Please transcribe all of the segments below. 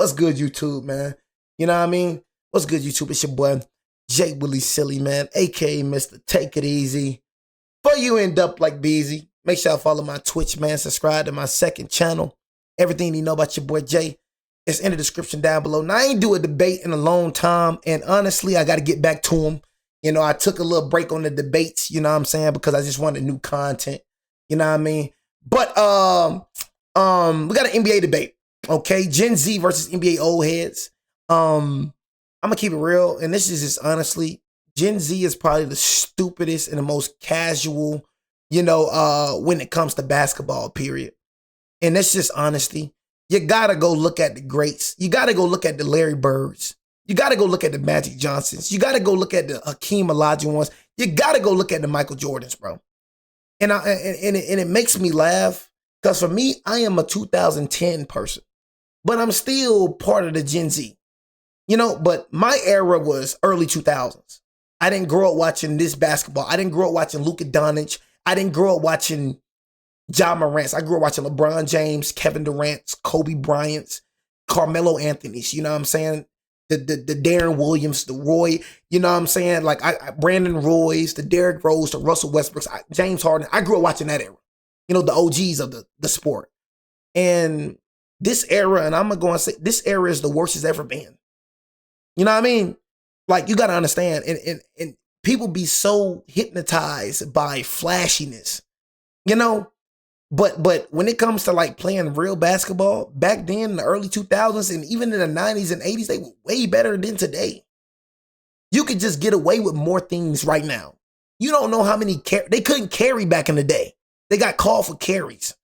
What's good, YouTube, man? You know what I mean? What's good, YouTube? It's your boy, Jay Willie Silly, man, a.k.a. Mr. Take It Easy. Before you end up like Beezy, make sure y'all follow my Twitch, man. Subscribe to my second channel. Everything you know about your boy, Jay, is in the description down below. Now, I ain't do a debate in a long time, and honestly, I got to get back to him. You know, I took a little break on the debates, you know what I'm saying, because I just wanted new content, you know what I mean? But we got an NBA debate. Okay, Gen Z versus NBA old heads. I'm gonna keep it real, and this is just honestly, Gen Z is probably the stupidest and the most casual, you know, when it comes to basketball, period. And that's just honesty. You gotta go look at the greats. You gotta go look at the Larry Birds. You gotta go look at the Magic Johnsons. You gotta go look at the Hakeem Olajuwons. You gotta go look at the Michael Jordans, bro. And it makes me laugh because for me, I am a 2010 person. But I'm still part of the Gen Z, you know, but my era was early 2000s. I didn't grow up watching this basketball. I didn't grow up watching Luka Doncic. I didn't grow up watching Ja Morant. I grew up watching LeBron James, Kevin Durant's, Kobe Bryant's, Carmelo Anthony's, you know what I'm saying? The Darren Williams, the Roy, you know what I'm saying? Like Brandon Roy's, the Derrick Rose, the Russell Westbrooks, James Harden. I grew up watching that era, you know, the OGs of the sport. And this era, and I'm going to go and say, this era is the worst it's ever been. You know what I mean? Like, you got to understand, and people be so hypnotized by flashiness, you know? But when it comes to, like, playing real basketball, back then in the early 2000s and even in the 90s and 80s, they were way better than today. You could just get away with more things right now. You don't know how many, they couldn't carry back in the day. They got called for carries.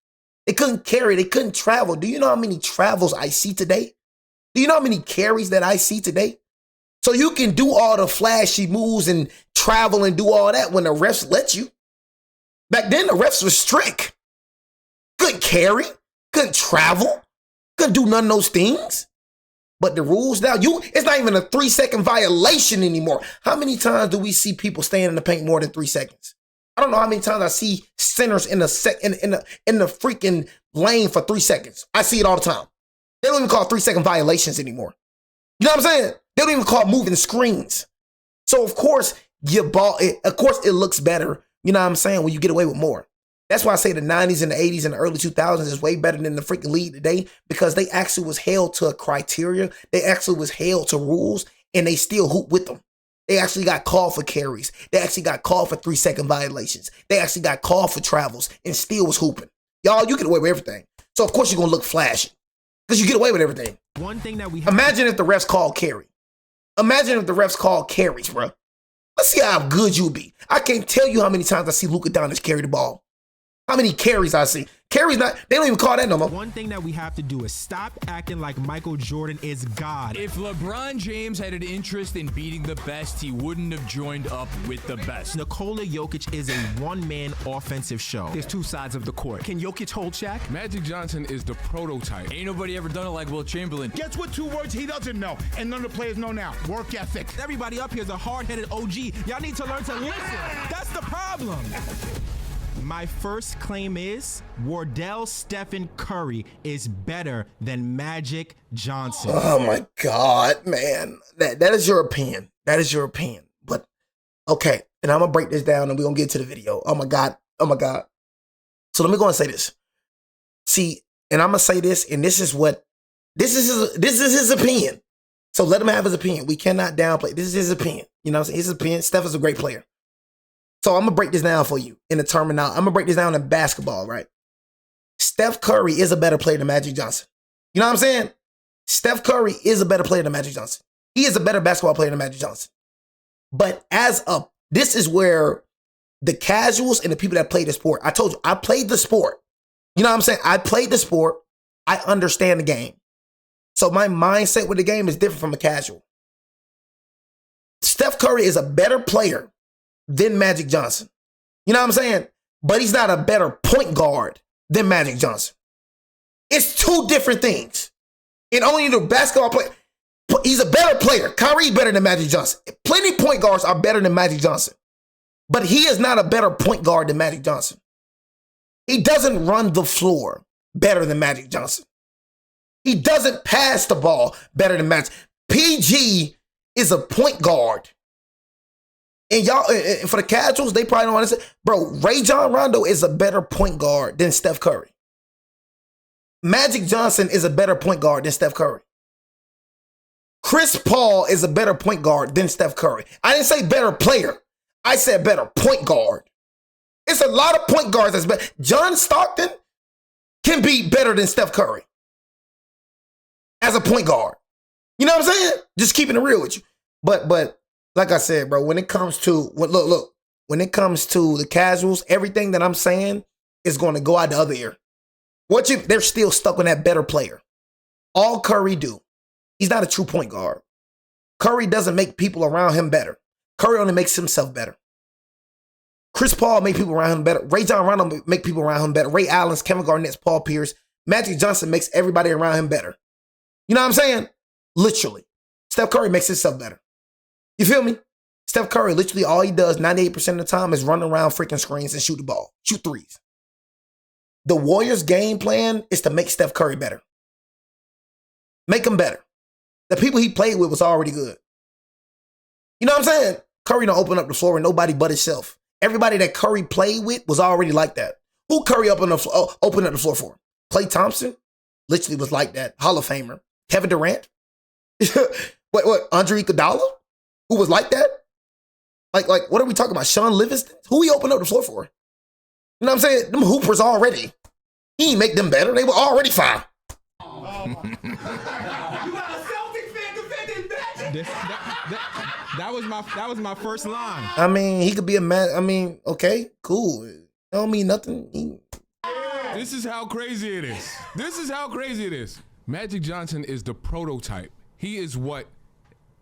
They couldn't carry, they couldn't travel. Do you know how many travels I see today? Do you know how many carries that I see today? So you can do all the flashy moves and travel and do all that when the refs let you. Back then, the refs were strict. Couldn't carry, couldn't travel, couldn't do none of those things. But the rules now, it's not even a 3-second violation anymore. How many times do we see people staying in the paint more than 3 seconds? I don't know how many times I see centers in the freaking lane for 3 seconds. I see it all the time. They don't even call 3-second violations anymore. You know what I'm saying? They don't even call moving screens. So of course it looks better, you know what I'm saying, when you get away with more. That's why I say the 90s and the 80s and the early 2000s is way better than the freaking league today, because they actually was held to a criteria. They actually was held to rules, and they still hoop with them. They actually got called for carries. They actually got called for 3-second violations. They actually got called for travels and still was hooping. Y'all, you get away with everything. So, of course, you're going to look flashy because you get away with everything. One thing that we imagine if the refs called carry. Imagine if the refs called carries, bro. Let's see how good you'll be. I can't tell you how many times I see Luka Doncic carry the ball. How many carries I see. Carries not, they don't even call that no more. One thing that we have to do is stop acting like Michael Jordan is God. If LeBron James had an interest in beating the best, he wouldn't have joined up with the best. Nikola Jokic is a one-man offensive show. There's two sides of the court. Can Jokic hold Shaq? Magic Johnson is the prototype. Ain't nobody ever done it like Will Chamberlain. Guess what 2 words he doesn't know, and none of the players know now? Work ethic. Everybody up here is a hard-headed OG. Y'all need to learn to listen. That's the problem. My first claim is Wardell Stephen Curry is better than Magic Johnson. Oh my God, man. That is your opinion. That is your opinion. But okay, and I'm gonna break this down and we're gonna get to the video. Oh my God. Oh my God. So let me go and say this. See, and I'm gonna say this, and this is his opinion. So let him have his opinion. We cannot downplay. This is his opinion. You know what I'm saying? His opinion. Steph is a great player. So I'm going to break this down for you in the terminology. I'm going to break this down in basketball, right? Steph Curry is a better player than Magic Johnson. You know what I'm saying? Steph Curry is a better player than Magic Johnson. He is a better basketball player than Magic Johnson. But this is where the casuals and the people that play the sport, I told you, I played the sport. You know what I'm saying? I played the sport. I understand the game. So my mindset with the game is different from a casual. Steph Curry is a better player than Magic Johnson. You know what I'm saying? But he's not a better point guard than Magic Johnson. It's two different things. And only the basketball player, he's a better player. Kyrie better than Magic Johnson. Plenty point guards are better than Magic Johnson. But he is not a better point guard than Magic Johnson. He doesn't run the floor better than Magic Johnson. He doesn't pass the ball better than Magic. PG is a point guard. And y'all, for the casuals, they probably don't understand. Bro, Rajon Rondo is a better point guard than Steph Curry. Magic Johnson is a better point guard than Steph Curry. Chris Paul is a better point guard than Steph Curry. I didn't say better player. I said better point guard. It's a lot of point guards that's better. John Stockton can be better than Steph Curry as a point guard. You know what I'm saying? Just keeping it real with you. But like I said, bro, when it comes to look, when it comes to the casuals, everything that I'm saying is going to go out the other ear. They're still stuck on that better player. All Curry do, he's not a true point guard. Curry doesn't make people around him better. Curry only makes himself better. Chris Paul make people around him better. Rajon Rondo make people around him better. Ray Allen's, Kevin Garnett's, Paul Pierce, Magic Johnson makes everybody around him better. You know what I'm saying? Literally. Steph Curry makes himself better. You feel me? Steph Curry, literally all he does 98% of the time is run around freaking screens and shoot the ball. Shoot threes. The Warriors' game plan is to make Steph Curry better. Make him better. The people he played with was already good. You know what I'm saying? Curry don't open up the floor with nobody but himself. Everybody that Curry played with was already like that. Who Curry opened up the floor for? Klay Thompson? Literally was like that. Hall of Famer. Kevin Durant? What? Andre Iguodala? Who was like that? Like, what are we talking about? Sean Livingston? Who he opened up the floor for? You know what I'm saying? Them hoopers already. He ain't make them better. They were already fine. You got a Celtic fan defending Magic? That was my first line. I mean, he could be a man. I mean, okay, cool. Don't mean nothing. This is how crazy it is. This is how crazy it is. Magic Johnson is the prototype. He is what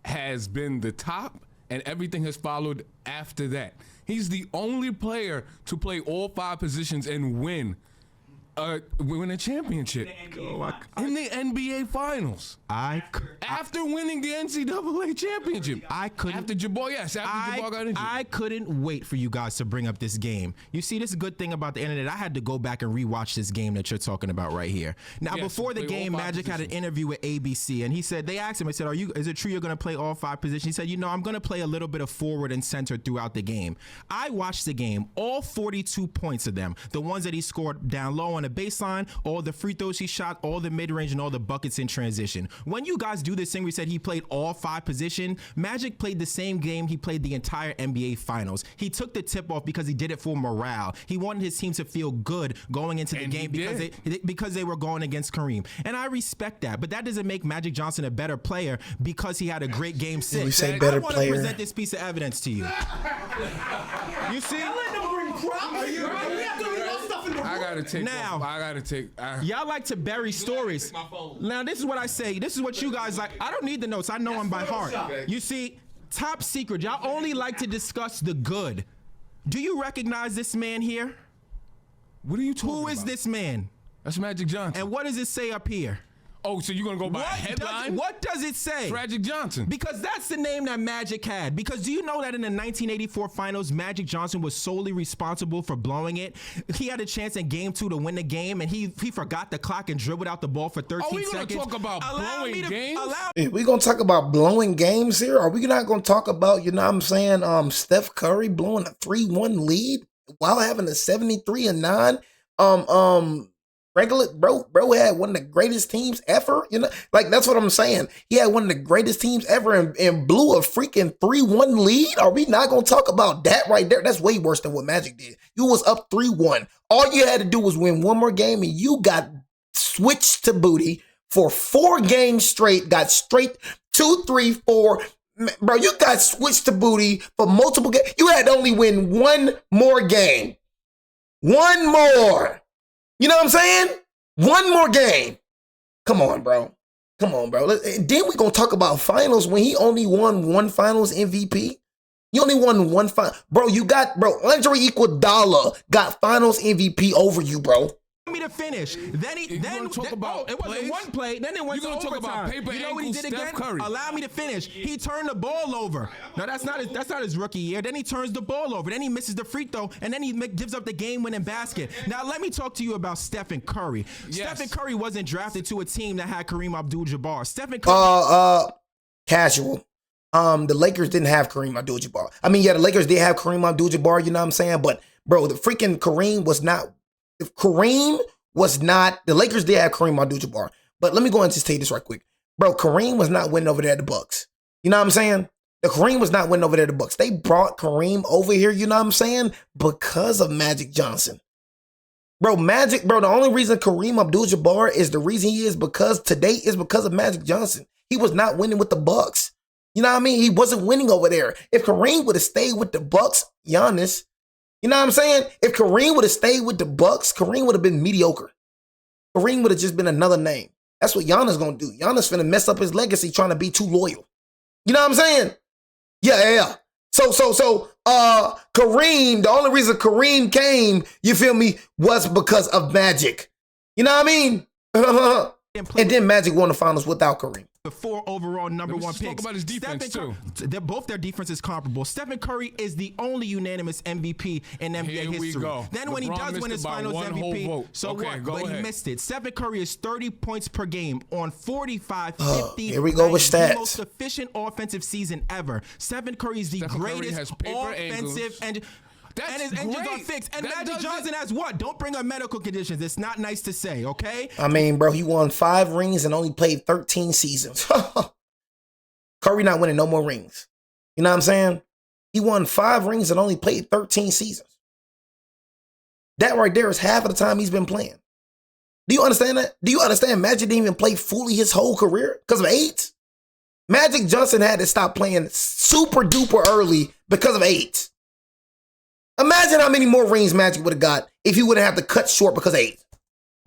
has been the top, and everything has followed after that. He's the only player to play all 5 positions and win a championship in the NBA Finals. After winning the NCAA championship. After Jabbar got injured. I couldn't wait for you guys to bring up this game. You see, this is a good thing about the internet. I had to go back and rewatch this game that you're talking about right here. Now, before the game, Magic had an interview with ABC, and he said, they asked him, I said, is it true you're going to play all 5 positions? He said, I'm going to play a little bit of forward and center throughout the game. I watched the game, all 42 points of them, the ones that he scored down low on the baseline, all the free throws he shot, all the mid-range, and all the buckets in transition. When you guys do this thing, we said he played all 5 positions. Magic played the same game he played the entire NBA Finals. He took the tip off because he did it for morale. He wanted his team to feel good going into the game because they were going against Kareem. And I respect that, but that doesn't make Magic Johnson a better player because he had a great game 6. We say better I want to present this piece of evidence to you. You see? I gotta take now. Y'all like to bury stories. Now, this is what I say. This is what you guys like. I don't need the notes. I know them by heart. You see, top secret. Y'all only like to discuss the good. Do you recognize this man here? What are you talking about? Who is this man? That's Magic Johnson. And what does it say up here? Oh, so you're going to go by a headline? What does it say? Magic Johnson. Because that's the name that Magic had. Because do you know that in the 1984 finals, Magic Johnson was solely responsible for blowing it? He had a chance in game 2 to win the game, and he forgot the clock and dribbled out the ball for 13 seconds. Are we going to talk about blowing games? If we're going to talk about blowing games here, are we not going to talk about, you know what I'm saying, Steph Curry blowing a 3-1 lead while having a 73-9? Regular bro had one of the greatest teams ever. You know, like that's what I'm saying. He had one of the greatest teams ever and blew a freaking 3-1 lead. Are we not gonna talk about that right there? That's way worse than what Magic did. You was up 3-1. All you had to do was win one more game, and you got switched to booty for 4 games straight. Got straight 2, 3, 4. Bro, you got switched to booty for multiple games. You had to only win one more game. One more. You know what I'm saying? One more game. Come on, bro. Then we're going to talk about finals when he only won 1 finals MVP. He only won 1 final. Bro, Andre Iguodala got finals MVP over you, bro. Me to finish. Then You gonna talk about it wasn't plays? one play. Then it went You to gonna talk overtime. about paper You know what he ankles, did Steph again? Curry? Allow me to finish. He turned the ball over. No, that's not his rookie year. Then he turns the ball over. Then he misses the free throw, and then he gives up the game-winning basket. Now let me talk to you about Stephen Curry. Yes. Stephen Curry wasn't drafted to a team that had Kareem Abdul-Jabbar. Stephen Curry. Casual. The Lakers didn't have Kareem Abdul-Jabbar. I mean, yeah, the Lakers did have Kareem Abdul-Jabbar, you know what I'm saying? But, bro, the freaking Kareem was not, the Lakers did have Kareem Abdul-Jabbar. But let me go and just tell you this right quick. Bro, Kareem was not winning over there at the Bucks. You know what I'm saying? The Kareem was not winning over there at the Bucks. They brought Kareem over here, you know what I'm saying? Because of Magic Johnson. Bro, the only reason Kareem Abdul-Jabbar is the reason he is because of Magic Johnson. He was not winning with the Bucks. You know what I mean? He wasn't winning over there. If Kareem would have stayed with the Bucks, Giannis, you know what I'm saying? If Kareem would have stayed with the Bucks, Kareem would have been mediocre. Kareem would have just been another name. That's what Giannis gonna do. Giannis finna mess up his legacy trying to be too loyal. You know what I'm saying? Yeah. So, Kareem, the only reason Kareem came, you feel me, was because of Magic. You know what I mean? And then Magic won the finals without Kareem. The 4 overall number one picks. Talk about his defense too. Both their defense is comparable. Stephen Curry is the only unanimous MVP in NBA Here we history. go. Then when he LeBron does win his missed it by finals one whole MVP, vote. so Okay, what? go But ahead. he missed it. Stephen Curry is 30 points per game on 45, 50. Here we go with The stats. most efficient offensive season ever. Stephen Curry is the Stephen Curry greatest has paper offensive ankles. and his engines are great. fixed. And That Magic doesn't- Johnson has what? Don't bring up medical conditions. It's not nice to say, okay? I mean, bro, he won 5 rings and only played 13 seasons. Curry not winning no more rings. You know what I'm saying? He won 5 rings and only played 13 seasons. That right there is half of the time he's been playing. Do you understand that? Do you understand Magic didn't even play fully his whole career because of AIDS? Magic Johnson had to stop playing super duper early because of AIDS. Imagine how many more rings Magic would have got if he wouldn't have to cut short because of AIDS.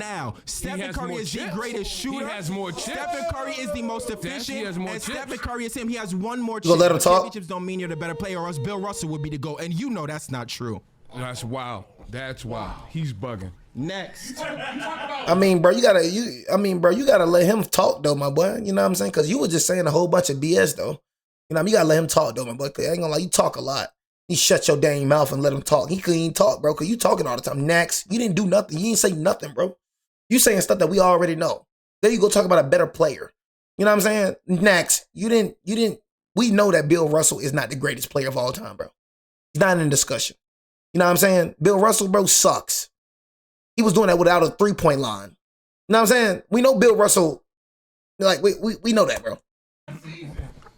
Now, Stephen has Curry more is the chips. greatest shooter. He has more chips. Stephen Curry is the most He efficient. has more and chips. Stephen Curry is him. He has one more chip. gonna let him talk? Championships don't mean you're the better player, or else Bill Russell would be the GOAT. And you know that's not true. That's wild. That's wild. He's bugging. Next. I mean, bro, you gotta let him talk though, my boy. You know what I'm saying? Because you were just saying a whole bunch of BS though. You know, you gotta let him talk though, my boy. 'Cause I ain't gonna lie, you talk a lot. You shut your dang mouth and let him talk. He couldn't even talk, bro, because you talking all the time. Next, you didn't do nothing. You didn't say nothing, bro. You saying stuff that we already know. There you go talk about a better player. You know what I'm saying? Next, you didn't. We know that Bill Russell is not the greatest player of all time, bro. He's not in discussion. You know what I'm saying? Bill Russell, bro, sucks. He was doing that without a 3-point line. You know what I'm saying? We know Bill Russell. Like we know that, bro.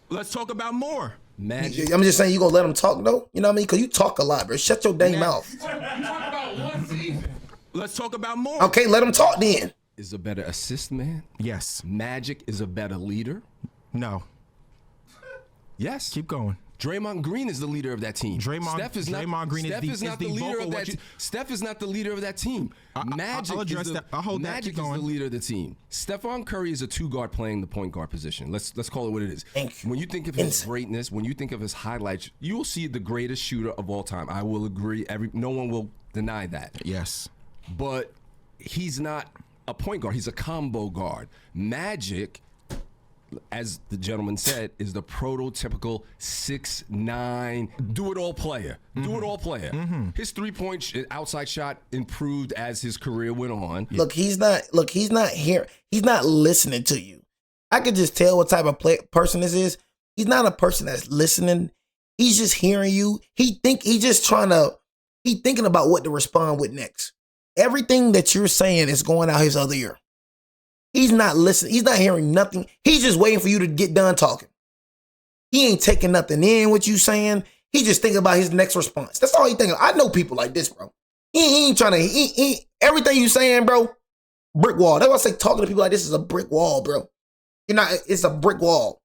Let's talk about more. Magic. I'm just saying you gonna let him talk though. You know what I mean? Because you talk a lot, bro. Shut your dang mouth. Let's talk about more. Okay, let him talk then. Is a better assist man. Yes. Magic is a better leader. No. Yes. Keep going. Draymond Green is the leader of that team. Draymond Green is the leader vocal of that. Steph is not the leader of that team. I'll address that. I'll hold that. Magic Keep is the going. leader of the team. Stephon Curry is a 2-guard playing the point guard position. Let's call it what it is. Thank you. When you think of his greatness, when you think of his highlights, you will see the greatest shooter of all time. I will agree. No one will deny that. Yes. But he's not a point guard. He's a combo guard. Magic, as the gentleman said, is the prototypical 6'9" do-it-all player. Do-it-all player. His 3-point outside shot improved as his career went on. Look, he's not here. He's not listening to you. I could just tell what type of person this is. He's not a person that's listening. He's just hearing you. He's thinking about what to respond with next. Everything that you're saying is going out his other ear. He's not listening. He's not hearing nothing. He's just waiting for you to get done talking. He ain't taking nothing in what you saying. He just thinking about his next response. That's all he thinking. I know people like this, bro. He ain't trying to, everything you saying, bro, brick wall. That's why I say talking to people like this is a brick wall, bro. It's a brick wall.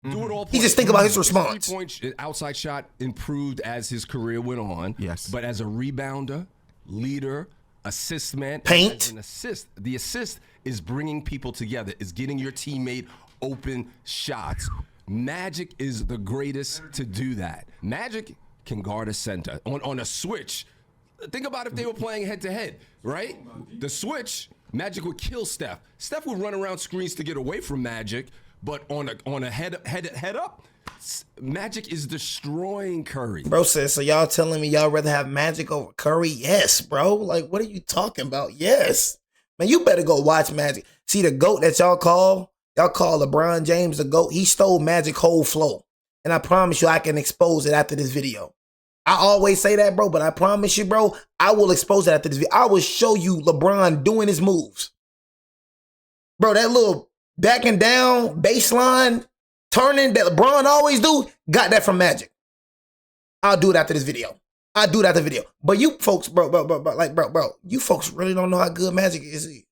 Do-it-all He just think about his response. 3-point outside shot improved as his career went on. Yes. But as a rebounder, leader, assist man, Paint. as an assist, the assist is bringing people together, is getting your teammate open shots. Magic is the greatest to do that. Magic can guard a center on a switch. think about if they were playing head to head, right? The switch, Magic would kill Steph. Steph would run around screens to get away from Magic, but on a head up, Magic is destroying Curry. Bro says, so y'all telling me y'all rather have Magic over Curry? Yes, bro. Like, what are you talking about? Yes. Man, you better go watch Magic. See, the GOAT that y'all call LeBron James the GOAT, he stole Magic whole flow. And I promise you I can expose it after this video. I always say that, bro, but I promise you, bro, I will expose it after this video. I will show you LeBron doing his moves. Bro, that little backing down baseline turning that LeBron always do, got that from Magic. I'll do it after this video. I'll do it after the video. But you folks, bro, you folks really don't know how good Magic is.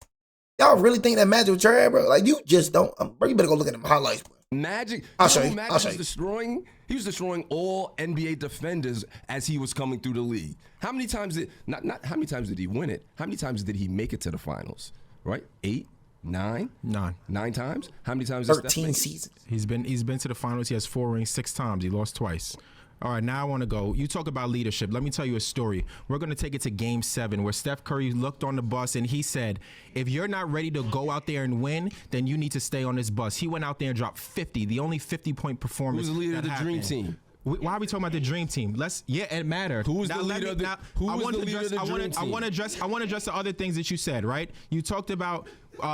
Y'all really think that Magic was trash, bro? Like, you just don't. Bro, you better go look at them highlights, bro. Magic, I'll show you. Magic I'll show was you. destroying. He was destroying all NBA defenders as he was coming through the league. How many times did not how many times did he win it? How many times did he make it to the finals? Right? 8, 9? 9 times? How many times? 13 seasons. He's been to the finals. He has 4 rings, 6 times. He lost twice. All right, now I want to go. You talk about leadership. Let me tell you a story. We're going to take it to Game 7 where Steph Curry looked on the bus and he said, if you're not ready to go out there and win, then you need to stay on this bus. He went out there and dropped 50, the only 50-point performance. Who's the leader that of the happened. Dream Team? Why are we talking about the Dream Team? It mattered. Who was the leader of the Dream Team? I want to address the other things that you said, right? You talked about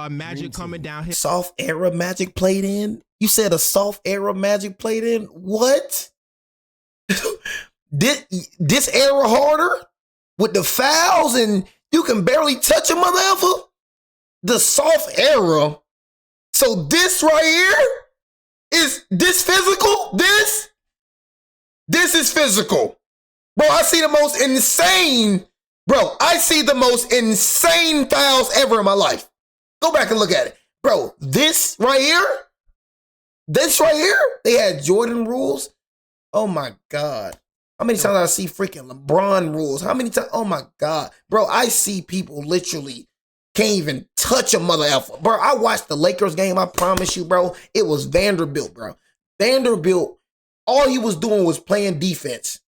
Magic coming down here. Soft era Magic played in? You said a soft era Magic played in? What? This era harder with the fouls and you can barely touch a mother effer? The soft era. So this right here is this physical? This is physical. Bro, I see the most insane fouls ever in my life. Go back and look at it. Bro, this right here, they had Jordan rules. Oh my God. How many times I see freaking LeBron rules? How many times? Oh my God. Bro, I see people literally can't even touch a mother effer. Bro, I watched the Lakers game. I promise you, bro. It was Vanderbilt, bro. Vanderbilt, all he was doing was playing defense.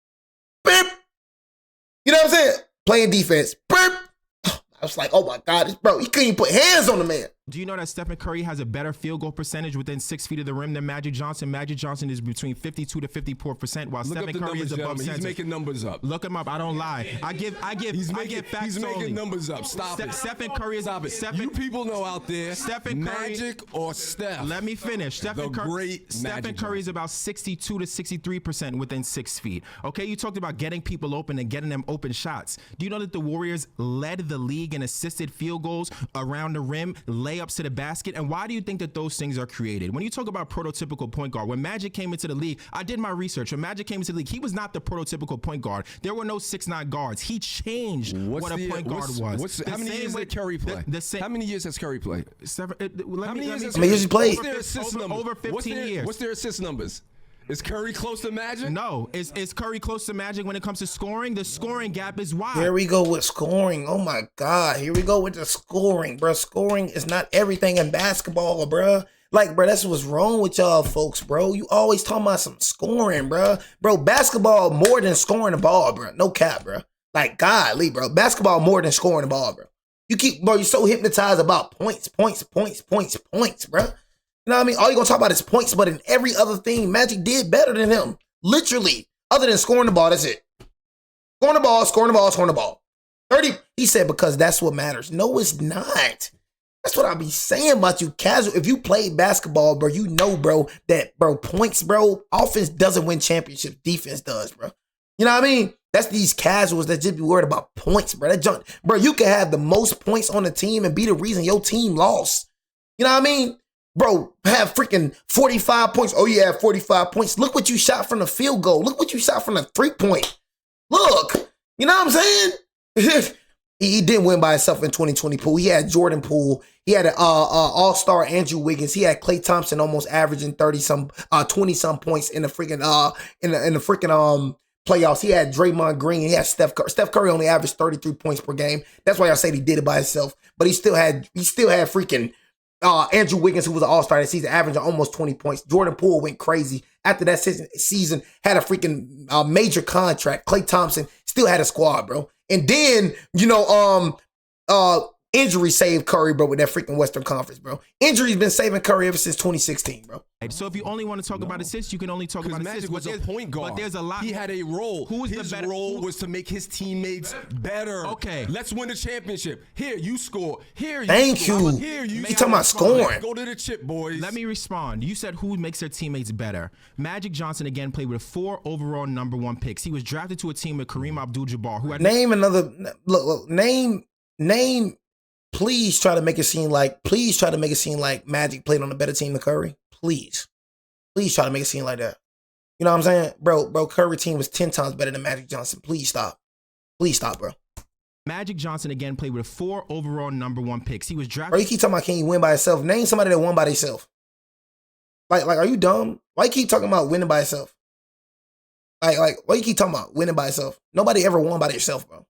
Beep. You know what I'm saying? Playing defense. Beep. I was like, oh my God, bro, he couldn't even put hands on the man. Do you know that Stephen Curry has a better field goal percentage within 6 feet of the rim than Magic Johnson? Magic Johnson is between 52 to 54%, while Look Stephen up the Curry numbers, is above gentlemen. center. He's making numbers up. Look him up. I don't lie. I give facts. He's only. making numbers up. Stop it. Stephen Curry is Stop it. Stephen, You people know out there, Stephen Curry, Magic or Steph. Let me finish. Stephen Curry is about 62 to 63% within 6 feet. Okay, you talked about getting people open and getting them open shots. Do you know that the Warriors led the league in assisted field goals around the rim, layups to the basket? And why do you think that those things are created? When you talk about prototypical point guard, when Magic came into the league, I did my research. When Magic came into the league, he was not the prototypical point guard. There were no 6'9" guards. He changed what a point guard was. How many years did Curry play? How many years has Curry played? How many years he played? What's their assist numbers? Over 15 years. What's their assist numbers? Is Curry close to Magic? No. Is Curry close to Magic when it comes to scoring? The scoring gap is wide. Here we go with scoring. Oh my God. Here we go with the scoring, bro. Scoring is not everything in basketball, bro. Like, bro, that's what's wrong with y'all folks, bro. You always talking about some scoring, bro. Bro, basketball more than scoring the ball, bro. No cap, bro. Like, golly, bro. Basketball more than scoring the ball, bro. You're so hypnotized about points, bro. You know what I mean? All you gonna talk about is points, but in every other thing, Magic did better than him. Literally. Other than scoring the ball, that's it. Scoring the ball. 30, he said, because that's what matters. No, it's not. That's what I be saying about you casual. If you play basketball, bro, you know, bro, that, bro, points, bro, offense doesn't win championships. Defense does, bro. You know what I mean? That's these casuals that just be worried about points, bro. That junk, bro, you can have the most points on the team and be the reason your team lost. You know what I mean? Bro, have freaking 45 points. Oh, yeah, 45 points. Look what you shot from the field goal. Look what you shot from the 3-point. Look. You know what I'm saying? He didn't win by himself in 2020 pool. He had Jordan Poole. He had an all-star Andrew Wiggins. He had Klay Thompson almost averaging 20-some points in the freaking playoffs. He had Draymond Green. He had Steph Curry. Steph Curry only averaged 33 points per game. That's why I say he did it by himself. But he still had freaking Andrew Wiggins, who was an all-star that season, averaging almost 20 points. Jordan Poole went crazy. After that season, had a freaking major contract. Klay Thompson still had a squad, bro. And then, injury saved Curry, bro, with that freaking Western Conference, bro. Injury's been saving Curry ever since 2016, bro. So if you only want to talk about assists, you can only talk about assists. Magic was a point guard. But there's a lot. He had a role. His role was to make his teammates better. Okay. Let's win the championship. Here, you score. Here, you Thank score. you. Here, you talking about scoring. Go to the chip, boys. Let me respond. You said who makes their teammates better. Magic Johnson again played with 4 overall #1 picks. He was drafted to a team with Kareem Abdul-Jabbar, who had name another. Look. Name. Please try to make it seem like Magic played on a better team than Curry. Please try to make it seem like that. You know what I'm saying? Bro, Curry team was 10 times better than Magic Johnson. Please stop, bro. Magic Johnson again played with 4 overall #1 picks. He was drafted. Bro, you keep talking about can you win by itself? Name somebody that won by themselves. Like, are you dumb? Why you keep talking about winning by itself? Like, why you keep talking about winning by itself? Nobody ever won by themselves, bro.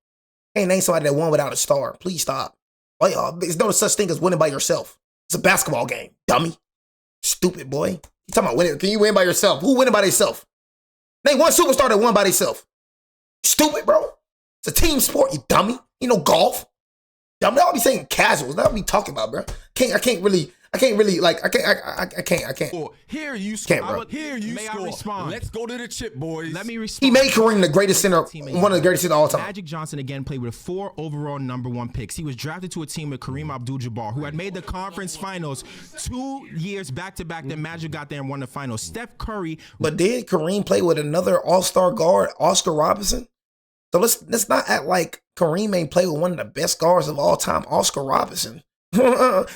Can't name somebody that won without a star. Please stop. There's no such thing as winning by yourself. It's a basketball game, dummy. Stupid boy. You talking about winning? Can you win by yourself? Who winning by themselves? Name one superstar that won by themselves. Stupid, bro. It's a team sport, you dummy. You know golf. Dummy. I'll be saying casuals. That's what we talking about, bro. I can't really. I can't. Here you score. Can't, bro. Here you May I score. respond? Let's go to the chip, boys. Let me He respond. made Kareem the greatest center, one of the greatest of all time. Magic Johnson again played with 4 overall #1 picks. He was drafted to a team with Kareem Abdul-Jabbar, who had made the conference finals 2 years back-to-back. Then Magic got there and won the finals. Steph Curry. But did Kareem play with another all-star guard, Oscar Robertson? So let's not act like Kareem ain't played with one of the best guards of all time, Oscar Robertson.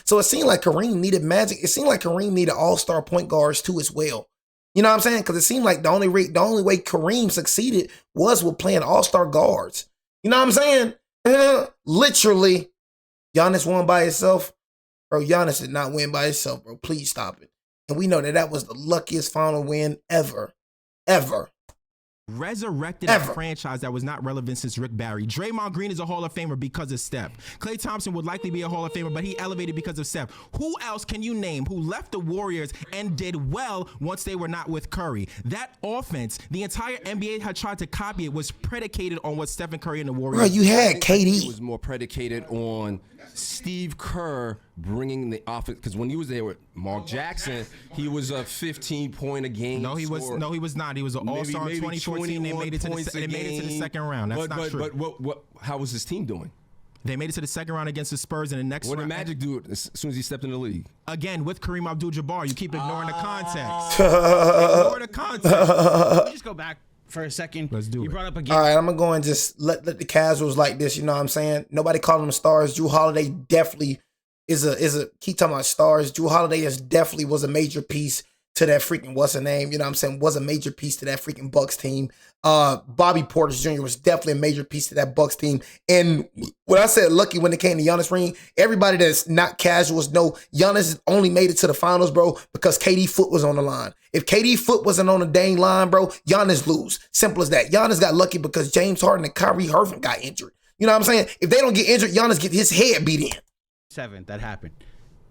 So it seemed like Kareem needed Magic. It seemed like Kareem needed all-star point guards too as well. You know what I'm saying? Because it seemed like the only way Kareem succeeded was with playing all-star guards. You know what I'm saying? Literally, Giannis won by himself. Bro, Giannis did not win by himself, bro. Please stop it. And we know that was the luckiest final win ever. Resurrected a franchise that was not relevant since Rick Barry. Draymond Green is a Hall of Famer because of Steph. Klay Thompson would likely be a Hall of Famer, but he elevated because of Steph. Who else can you name who left the Warriors and did well once they were not with Curry? That offense, the entire NBA had tried to copy it, was predicated on what Stephen Curry and the Warriors. Bro, you had It KD. was more predicated on Steve Kerr bringing the offense, because when he was there with Mark Jackson, he was a 15-point a game. No, he was not. He was an all-star in 2014. They made it to the second round. That's not true. But how was his team doing? They made it to the second round against the Spurs in the next round. What did Magic do as soon as he stepped in the league? Again, with Kareem Abdul-Jabbar. You keep ignoring the context. Ignore the context. Let me just go back for a second. Let's do it. You brought up a game. All right, I'm going to go and just let the casuals like this, you know what I'm saying? Nobody calling them stars. Drew Holiday definitely is a keep talking about stars. Drew Holiday definitely was a major piece to that freaking, what's her name? You know what I'm saying? Was a major piece to that freaking Bucks team. Bobby Portis Jr. was definitely a major piece to that Bucks team. And when I said lucky when it came to Giannis ring, everybody that's not casuals know Giannis only made it to the finals, bro, because KD foot was on the line. If KD foot wasn't on the dang line, bro, Giannis lose. Simple as that. Giannis got lucky because James Harden and Kyrie Irving got injured. You know what I'm saying? If they don't get injured, Giannis get his head beat in. 7 that happened.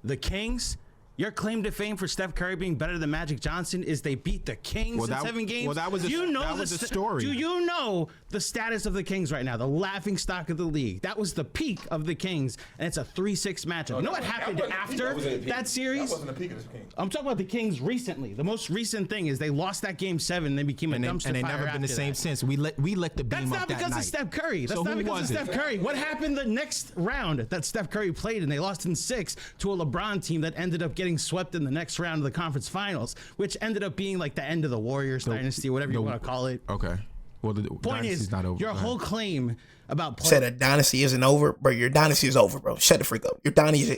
The Kings, your claim to fame for Steph Curry being better than Magic Johnson is they beat the Kings in 7 games. Well, that was a story. Do you know the status of the Kings right now? The laughing stock of the league. That was the peak of the Kings, and it's a 3-6 matchup. You know what happened after that series? That wasn't the peak of the Kings. I'm talking about the Kings recently. The most recent thing is they lost that game 7 and they became a dumpster and they fire never been the after same that. since. We let the beam That's up not that because night. of Steph Curry. That's So not who because was of it? Steph Curry. What happened the next round that Steph Curry played and they lost in 6 to a LeBron team that ended up getting swept in the next round of the conference finals, which ended up being like the end of the Warriors dynasty, whatever you want to call it. Okay. Well, the Point is, not over. your whole claim about Said a dynasty isn't over, bro. Your dynasty is over, bro. Shut the freak up.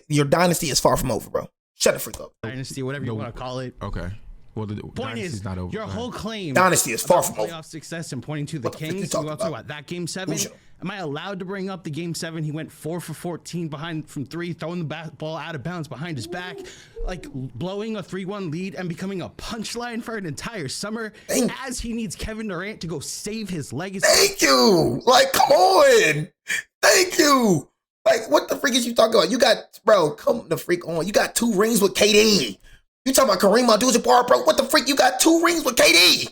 Your dynasty is far from over, bro. Shut the freak up. dynasty, whatever you want to call it. Okay. Well, the Point is, not over. your whole claim Dynasty is far about from over. playoff success and pointing to the What the frick you Kings. talking We're talking about? about that game 7. Who's your- Am I allowed to bring up the game 7? He went 4 for 14 behind from 3, throwing the ball out of bounds behind his back, like blowing a 3-1 lead and becoming a punchline for an entire summer as he needs Kevin Durant to go save his legacy. Thank you. Like, come on. Thank you. Like, what the freak is you talking about? You got, bro, come the freak on. You got 2 rings with KD. You talking about Kareem Abdul-Jabbar, bro? What the freak? You got 2 rings with KD.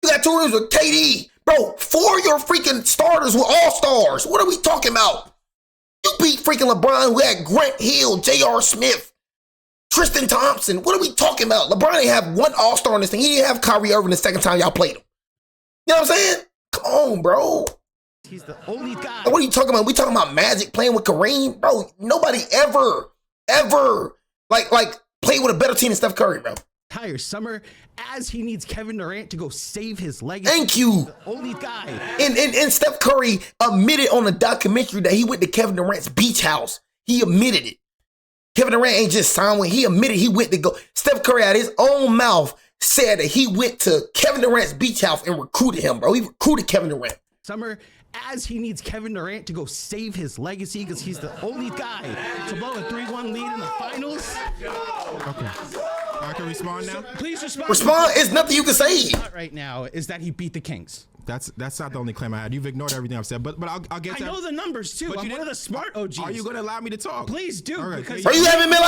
You got 2 rings with KD. Bro, 4 of your freaking starters were all-stars. What are we talking about? You beat freaking LeBron who had Grant Hill, J.R. Smith, Tristan Thompson. What are we talking about? LeBron didn't have one all-star on this thing. He didn't have Kyrie Irving the second time y'all played him. You know what I'm saying? Come on, bro. He's the only guy. What are you talking about? We talking about Magic playing with Kareem? Bro, nobody ever, like played with a better team than Steph Curry, bro. Entire summer as he needs Kevin Durant to go save his legacy. Thank you. The only guy. And Steph Curry admitted on the documentary that he went to Kevin Durant's beach house. He admitted it. Kevin Durant ain't just signed with. He admitted he went to go. Steph Curry out his own mouth said that he went to Kevin Durant's beach house and recruited him, bro. He recruited Kevin Durant. Summer as he needs Kevin Durant to go save his legacy because he's the only guy to blow a 3-1 lead in the finals. Okay. I can respond now? Please respond. Respond. It's nothing you can say. Right now is that he beat the Kings. That's not the only claim I had. You've ignored everything I've said, but I'll get to I know the numbers too. But I'm you one of the smart OGs. Are you going to allow me to talk? Please do. All right, because Bro, you haven't been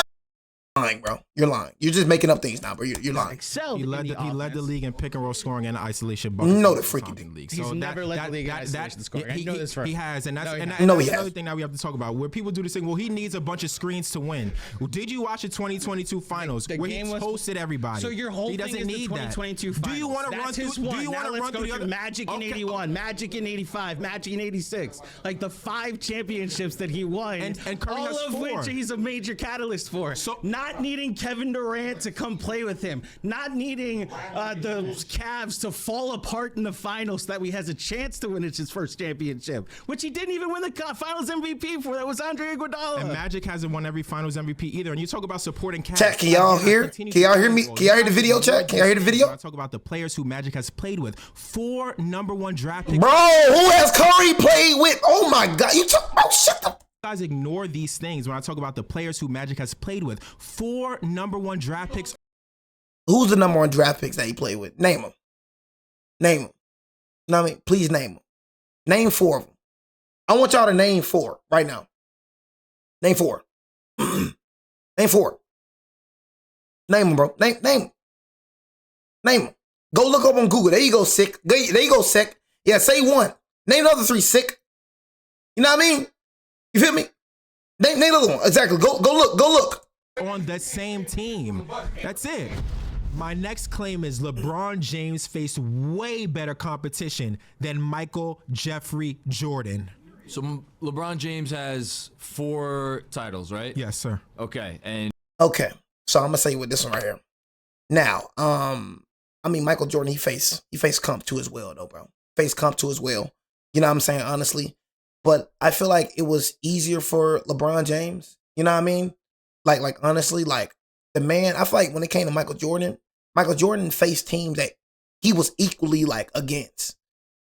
lying, bro. You're lying. You're just making up things now, bro. You're lying. excelled He led in the league in pick and roll scoring and isolation. No, the freaking thing. League. He's never led the league in isolation scoring. I know this for he has, and that's No, he and hasn't. No, that's he another hasn't. thing that we have to talk about. Where people do this thing, well, he needs a bunch of screens to win. Well, did you watch the 2022 finals The where he game was- toasted everybody? So your whole he thing doesn't is the need 2022 that. finals. Do you want to run That's through? his one. Do you Now want to let's run go through the through other? Magic in 81, Magic in 85, Magic in 86. Like the 5 championships that he won, And Curry all has of 4. which he's a major catalyst for. So- not needing Kevin Durant to come play with him, not needing the Cavs to fall apart in the finals so that he has a chance to win his first championship, which he didn't even win the finals MVP for. That was Andre Iguodala. And Magic hasn't won every Finals MVP either. And you talk about supporting cast. Chat, can y'all hear? Can y'all hear me? Can y'all hear the video, chat? Can y'all hear the video? I talk about the players who Magic has played with. 4 #1 draft picks. Bro, who has Curry played with? Oh my God. You talk about shut the. Guys ignore these things when I talk about the players who Magic has played with. 4 #1 draft picks. Who's the #1 draft picks that he played with? Name them. Name them. You know what I mean? Please name them. Name 4 of them. I want y'all to name 4 right now. Name 4. Name 4. Name them, bro. Name them. Name them. Go look up on Google. There you go, sick. There you go, sick. Yeah, say 1. Name the other 3, sick. You know what I mean? You feel me? Name the other one. Exactly. Go look. On the same team. That's it. My next claim is LeBron James faced way better competition than Michael Jeffrey Jordan. So LeBron James has 4 titles, right? Yes, sir. Okay, and Okay. So I'm gonna say with this one right here. Now, I mean Michael Jordan, he faced comp too as well, though, bro. Faced comp too as well. You know what I'm saying, honestly. But I feel like it was easier for LeBron James. You know what I mean? Like honestly, like the man, I feel like when it came to Michael Jordan faced teams that he was equally like against.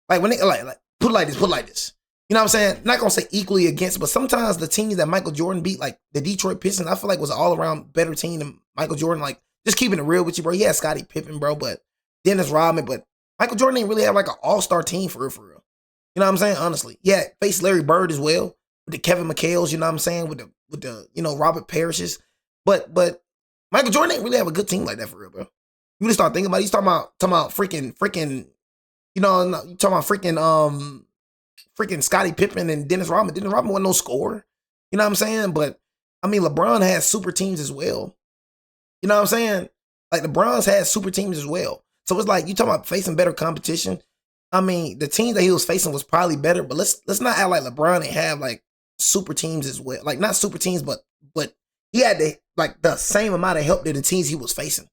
Like when they like put it like this. You know what I'm saying? Not gonna say equally against, but sometimes the teams that Michael Jordan beat, like the Detroit Pistons, I feel like was an all around better team than Michael Jordan. Like just keeping it real with you, bro. He had Scottie Pippen, bro, but Dennis Rodman, but Michael Jordan didn't really have like an all-star team for real. You know what I'm saying? Honestly. Yeah, faced Larry Bird as well, with the Kevin McHale's, you know what I'm saying, with the you know, Robert Parishes. But Michael Jordan didn't really have a good team like that for real, bro. You really start thinking about it. He's talking about freaking, you know, you talking about freaking Scottie Pippen and Dennis Rodman. Dennis Rodman wasn't no scorer. You know what I'm saying? But I mean, LeBron has super teams as well. You know what I'm saying? Like LeBron's had super teams as well. So it's like you talking about facing better competition. I mean, the team that he was facing was probably better, but let's not act like LeBron didn't have like super teams as well. Like not super teams, but he had the same amount of help that the teams he was facing.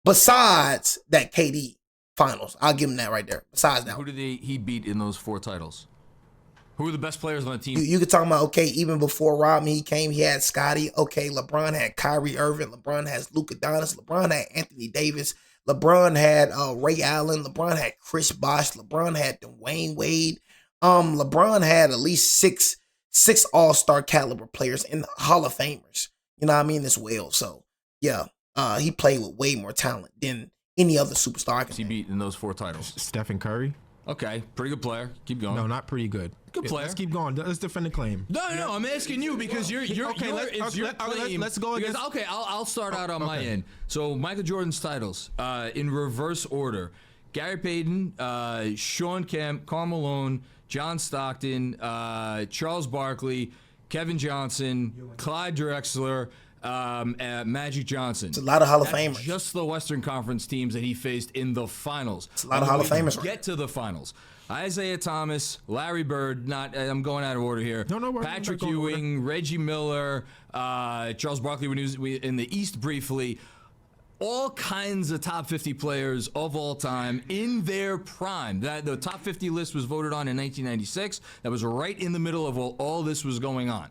Besides that KD finals, I'll give him that right there. Besides that, who did he beat in those 4 titles? Who were the best players on the team? you could talk about, okay, even before Rodman he came, he had Scottie. Okay, LeBron had Kyrie Irving. LeBron has Luka Doncic. LeBron had Anthony Davis. LeBron had Ray Allen. LeBron had Chris Bosh. LeBron had Dwayne Wade. LeBron had at least six all-star caliber players and Hall of Famers. You know what I mean? As well. So yeah, he played with way more talent than any other superstar. He beat in those 4 titles. Stephen Curry. Okay, pretty good player. Keep going. No, not pretty good. Good player. Let's keep going. Let's defend the claim. No, I'm asking you because you're Okay, let's go because, against. okay, I'll start out on my end. So Michael Jordan's titles in reverse order: Gary Payton, Sean Kemp, Karl Malone, John Stockton, Charles Barkley, Kevin Johnson, Clyde Drexler, Magic Johnson. It's a lot of Hall of That's Famers. just the Western Conference teams that he faced in the finals. It's a lot of Hall of Famers. Right? Get to the finals. Isaiah Thomas, Larry Bird, I'm going out of order here. No, Patrick Ewing, Reggie Miller, Charles Barkley when he was in the East briefly. All kinds of top 50 players of all time in their prime. The top 50 list was voted on in 1996. That was right in the middle of all this was going on.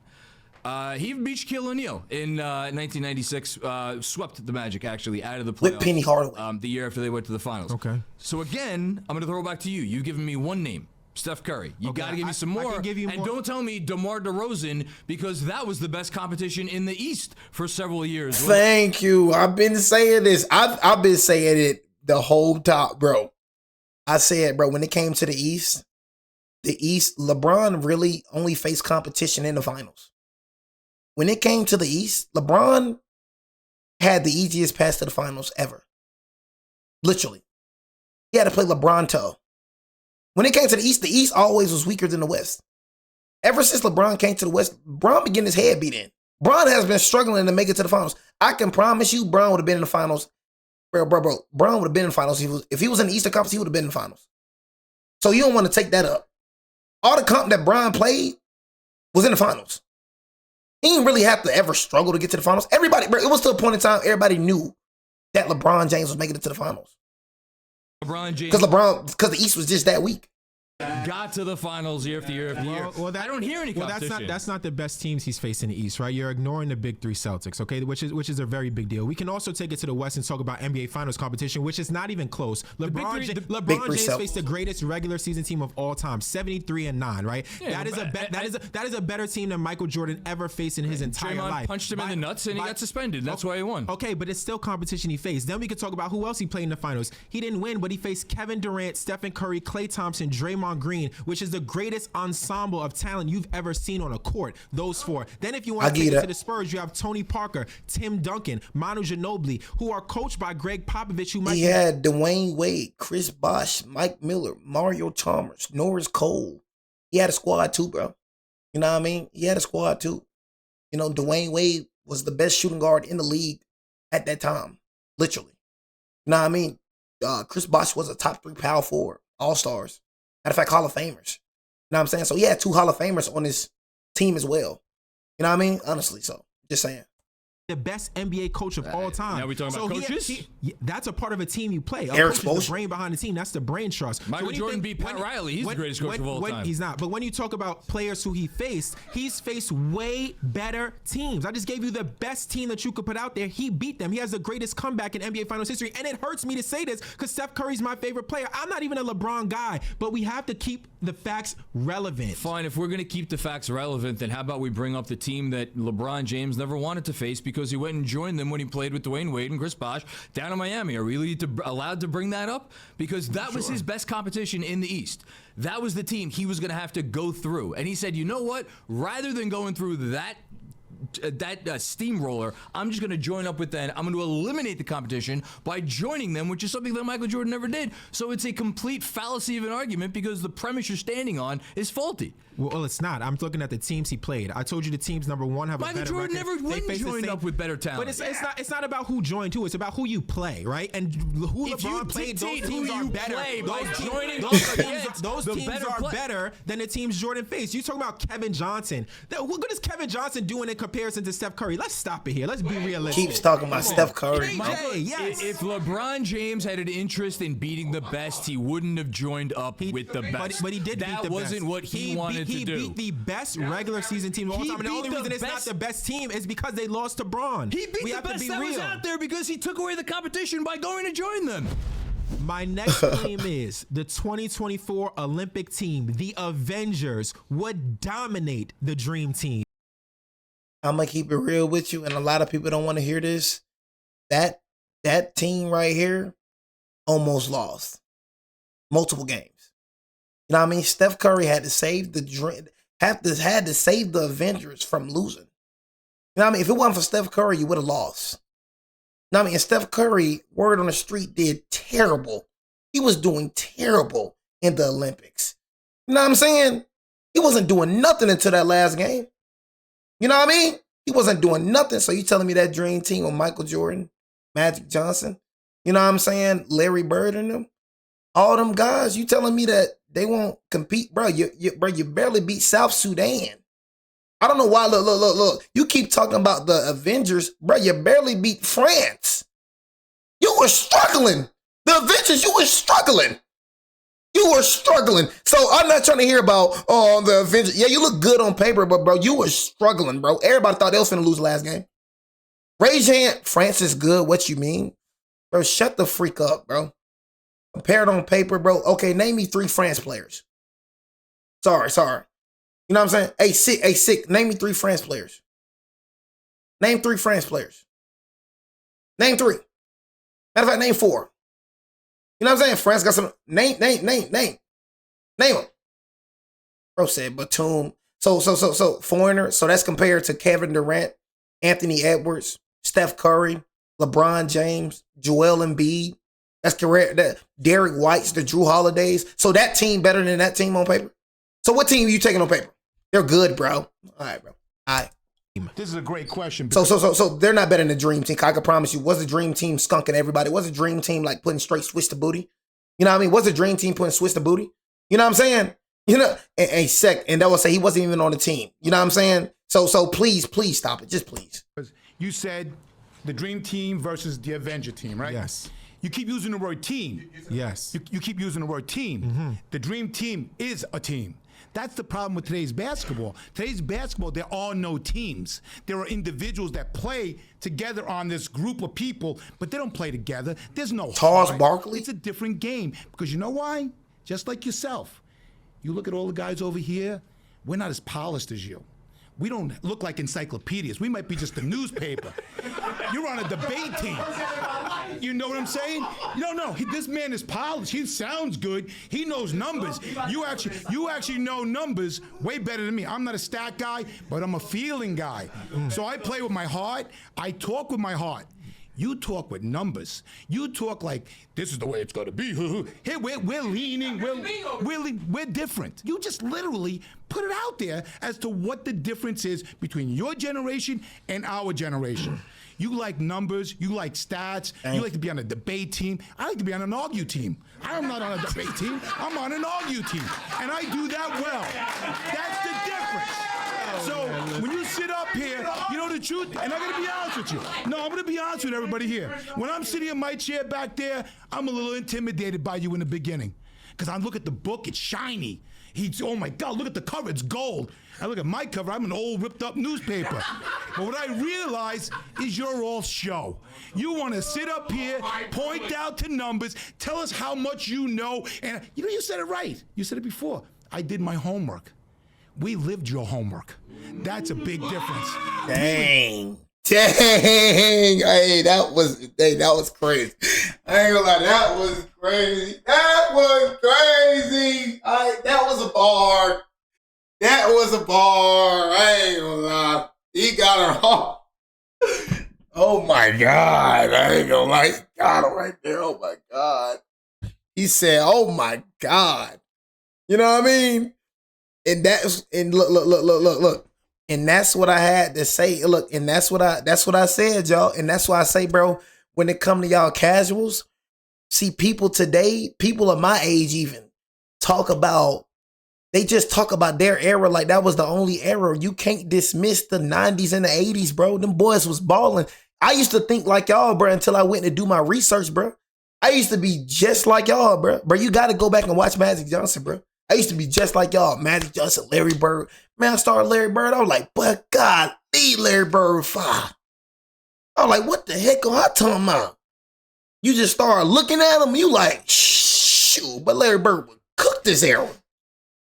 He beat Shaquille O'Neal in 1996, swept the Magic, actually, out of the playoffs. With Penny Hardaway. The year after they went to the finals. Okay. So again, I'm going to throw it back to you. You've given me one name, Steph Curry. You got to give me some more. I can give you and more. don't tell me DeMar DeRozan, because that was the best competition in the East for several years. Thank you. I've been saying this. I've been saying it the whole time, bro. I said, bro, when it came to the East, LeBron really only faced competition in the finals. When it came to the East, LeBron had the easiest pass to the finals ever. Literally. He had to play LeBron toe. When it came to the East always was weaker than the West. Ever since LeBron came to the West, Bron began his head beat in. Bron has been struggling to make it to the finals. I can promise you Bron would have been in the finals. Bro. Bron would have been in the finals. If he was in the Eastern Conference, he would have been in the finals. So you don't want to take that up. All the comp that Bron played was in the finals. He didn't really have to ever struggle to get to the finals. Everybody, bro, it was to a point in time everybody knew that LeBron James was making it to the finals. LeBron James. Because the East was just that weak. Got to the finals year after year after year. I don't hear any competition. That's not the best teams he's faced in the East, right? You're ignoring the big three Celtics, okay? Which is a very big deal. We can also take it to the West and talk about NBA Finals competition, which is not even close. LeBron James faced the greatest regular season team of all time, 73-9, right? Yeah, that is a better team than Michael Jordan ever faced in his entire Draymond life. Punched him in the nuts and he got suspended. That's why he won. Okay, but it's still competition he faced. Then we could talk about who else he played in the finals. He didn't win, but he faced Kevin Durant, Stephen Curry, Klay Thompson, Draymond Green, which is the greatest ensemble of talent you've ever seen on a court. Those four. Then if you want to take it to the Spurs, you have Tony Parker, Tim Duncan, Manu Ginobili, who are coached by Greg Popovich. He had Dwayne Wade, Chris Bosh, Mike Miller, Mario Chalmers, Norris Cole. He had a squad too, bro. You know what I mean? He had a squad too. You know, Dwayne Wade was the best shooting guard in the league at that time. Literally. You know what I mean? Chris Bosh was a top 3 power forward, all-stars. Matter of fact, Hall of Famers. You know what I'm saying? So he had 2 Hall of Famers on his team as well. You know what I mean? Honestly, so just saying. The best NBA coach of all time. Now we talking about coaches? That's a part of a team you play. Eric coach is the brain behind the team. That's the brain trust. Michael Jordan beat Pat Riley. He's the greatest coach of all time. He's not. But when you talk about players who he's faced way better teams. I just gave you the best team that you could put out there. He beat them. He has the greatest comeback in NBA Finals history. And it hurts me to say this because Steph Curry's my favorite player. I'm not even a LeBron guy, but we have to keep the facts relevant. Fine. If we're going to keep the facts relevant, then how about we bring up the team that LeBron James never wanted to face because he went and joined them when he played with Dwayne Wade and Chris Bosh down in Miami. Are we allowed to bring that up? Because that was his best competition in the East. That was the team he was going to have to go through. And he said, you know what? Rather than going through that steamroller, I'm just going to join up with them. I'm going to eliminate the competition by joining them, which is something that Michael Jordan never did. So it's a complete fallacy of an argument because the premise you're standing on is faulty. Well, it's not. I'm looking at the teams he played. I told you the teams, number one, have Michael a better Jordan record. never went joined up with better talent. But it's not about who joined who. It's about who you play, right? And who if LeBron played, those teams are better. Those teams are better than the teams Jordan faced. You talking about Kevin Johnson. What good is Kevin Johnson doing in comparison to Steph Curry? Let's stop it here. Let's be realistic. Keeps talking about Steph Curry. Yes. If LeBron James had an interest in beating the best, he wouldn't have joined up with the best. But he did beat the best. That wasn't what he wanted to do. He beat the best regular season team of all time. And the only reason it's not the best team is because they lost to Bron. He beat the best that was out there because he took away the competition by going to join them. My next claim is the 2024 Olympic team, the Avengers, would dominate the Dream Team. I'm going to keep it real with you, and a lot of people don't want to hear this. That team right here almost lost multiple games. You know what I mean? Steph Curry had to save had to save the Avengers from losing. You know what I mean? If it wasn't for Steph Curry, you would have lost. You know what I mean? And Steph Curry, word on the street, did terrible He was doing terrible in the Olympics. You know what I'm saying? He wasn't doing nothing until that last game. You know what I mean? He wasn't doing nothing. So you telling me that dream team with Michael Jordan, Magic Johnson, you know what I'm saying? Larry Bird and them, all them guys, you telling me that they won't compete? Bro, you barely beat South Sudan. I don't know why. Look. You keep talking about the Avengers. Bro, you barely beat France. You were struggling. The Avengers, you were struggling. You were struggling. So I'm not trying to hear about the Avengers. Yeah, you look good on paper, but bro, you were struggling, bro. Everybody thought they was finna lose the last game. Raise your hand. France is good. What you mean? Bro, shut the freak up, bro. Compare it on paper, bro. Okay, name me 3 France players. Sorry. You know what I'm saying? Hey, sick. Name me 3 France players. Name 3 France players. Name 3. Matter of fact, name 4. You know what I'm saying? France got some. Name them. Bro said Batum. So foreigner. So that's compared to Kevin Durant, Anthony Edwards, Steph Curry, LeBron James, Joel Embiid. That's correct. That Derek White's, the Drew Holidays. So that team better than that team on paper. So what team are you taking on paper? They're good, bro. All right, bro. All right. This is a great question. So they're not better than the Dream Team. I can promise you. Was the Dream Team skunking everybody? Was the Dream Team like putting straight switch to booty? You know what I mean? Was the Dream Team putting switch to booty? You know what I'm saying? You know, and that will say he wasn't even on the team. You know what I'm saying? So please stop it. Just please. You said the Dream Team versus the Avenger team, right? Yes. You keep using the word team. Yes. You keep using the word team. Mm-hmm. The Dream Team is a team. That's the problem with today's basketball. Today's basketball, there are no teams. There are individuals that play together on this group of people, but they don't play together. There's no Charles heart. Barkley? It's a different game. Because you know why? Just like yourself. You look at all the guys over here, we're not as polished as you. We don't look like encyclopedias. We might be just a newspaper. You're on a debate team. You know what I'm saying? No. This man is polished. He sounds good. He knows numbers. You actually know numbers way better than me. I'm not a stat guy, but I'm a feeling guy. So I play with my heart. I talk with my heart. You talk with numbers. You talk like this is the way it's gonna be. Hey, we're leaning. We're different. You just literally put it out there as to what the difference is between your generation and our generation. You like numbers. You like stats. You like to be on a debate team. I like to be on an argue team. I'm not on a debate team. I'm on an argue team, and I do that well. That's the difference. So when you sit up here, you know the truth, and I'm gonna be honest with you. No, I'm gonna be honest with everybody here. When I'm sitting in my chair back there, I'm a little intimidated by you in the beginning. Because I look at the book, it's shiny. Oh my God, look at the cover, it's gold. I look at my cover, I'm an old ripped up newspaper. But what I realize is you're all show. You wanna sit up here, point out to numbers, tell us how much you know, and you said it right. You said it before. I did my homework. We lived your homework. That's a big difference. Dang. Hey, that was crazy. I ain't gonna lie, that was crazy. That was a bar. I ain't gonna lie. He got her off. Oh my God. I ain't gonna lie. He got her right there. Oh my God. He said, oh my God. You know what I mean? And look. And that's what I had to say. Look, and that's what I said, y'all. And that's why I say, bro, when it come to y'all casuals, see, people today, people of my age even, they just talk about their era like that was the only era. You can't dismiss the 90s and the 80s, bro. Them boys was balling. I used to think like y'all, bro, until I went to do my research, bro. I used to be just like y'all, bro. Bro, you got to go back and watch Magic Johnson, bro. I used to be just like y'all. Magic Johnson, Larry Bird. Man, I started Larry Bird. I was like, but God, leave Larry Bird fire. I was like, what the heck am I talking about? You just start looking at him, you like, shoot, but Larry Bird would cook this era.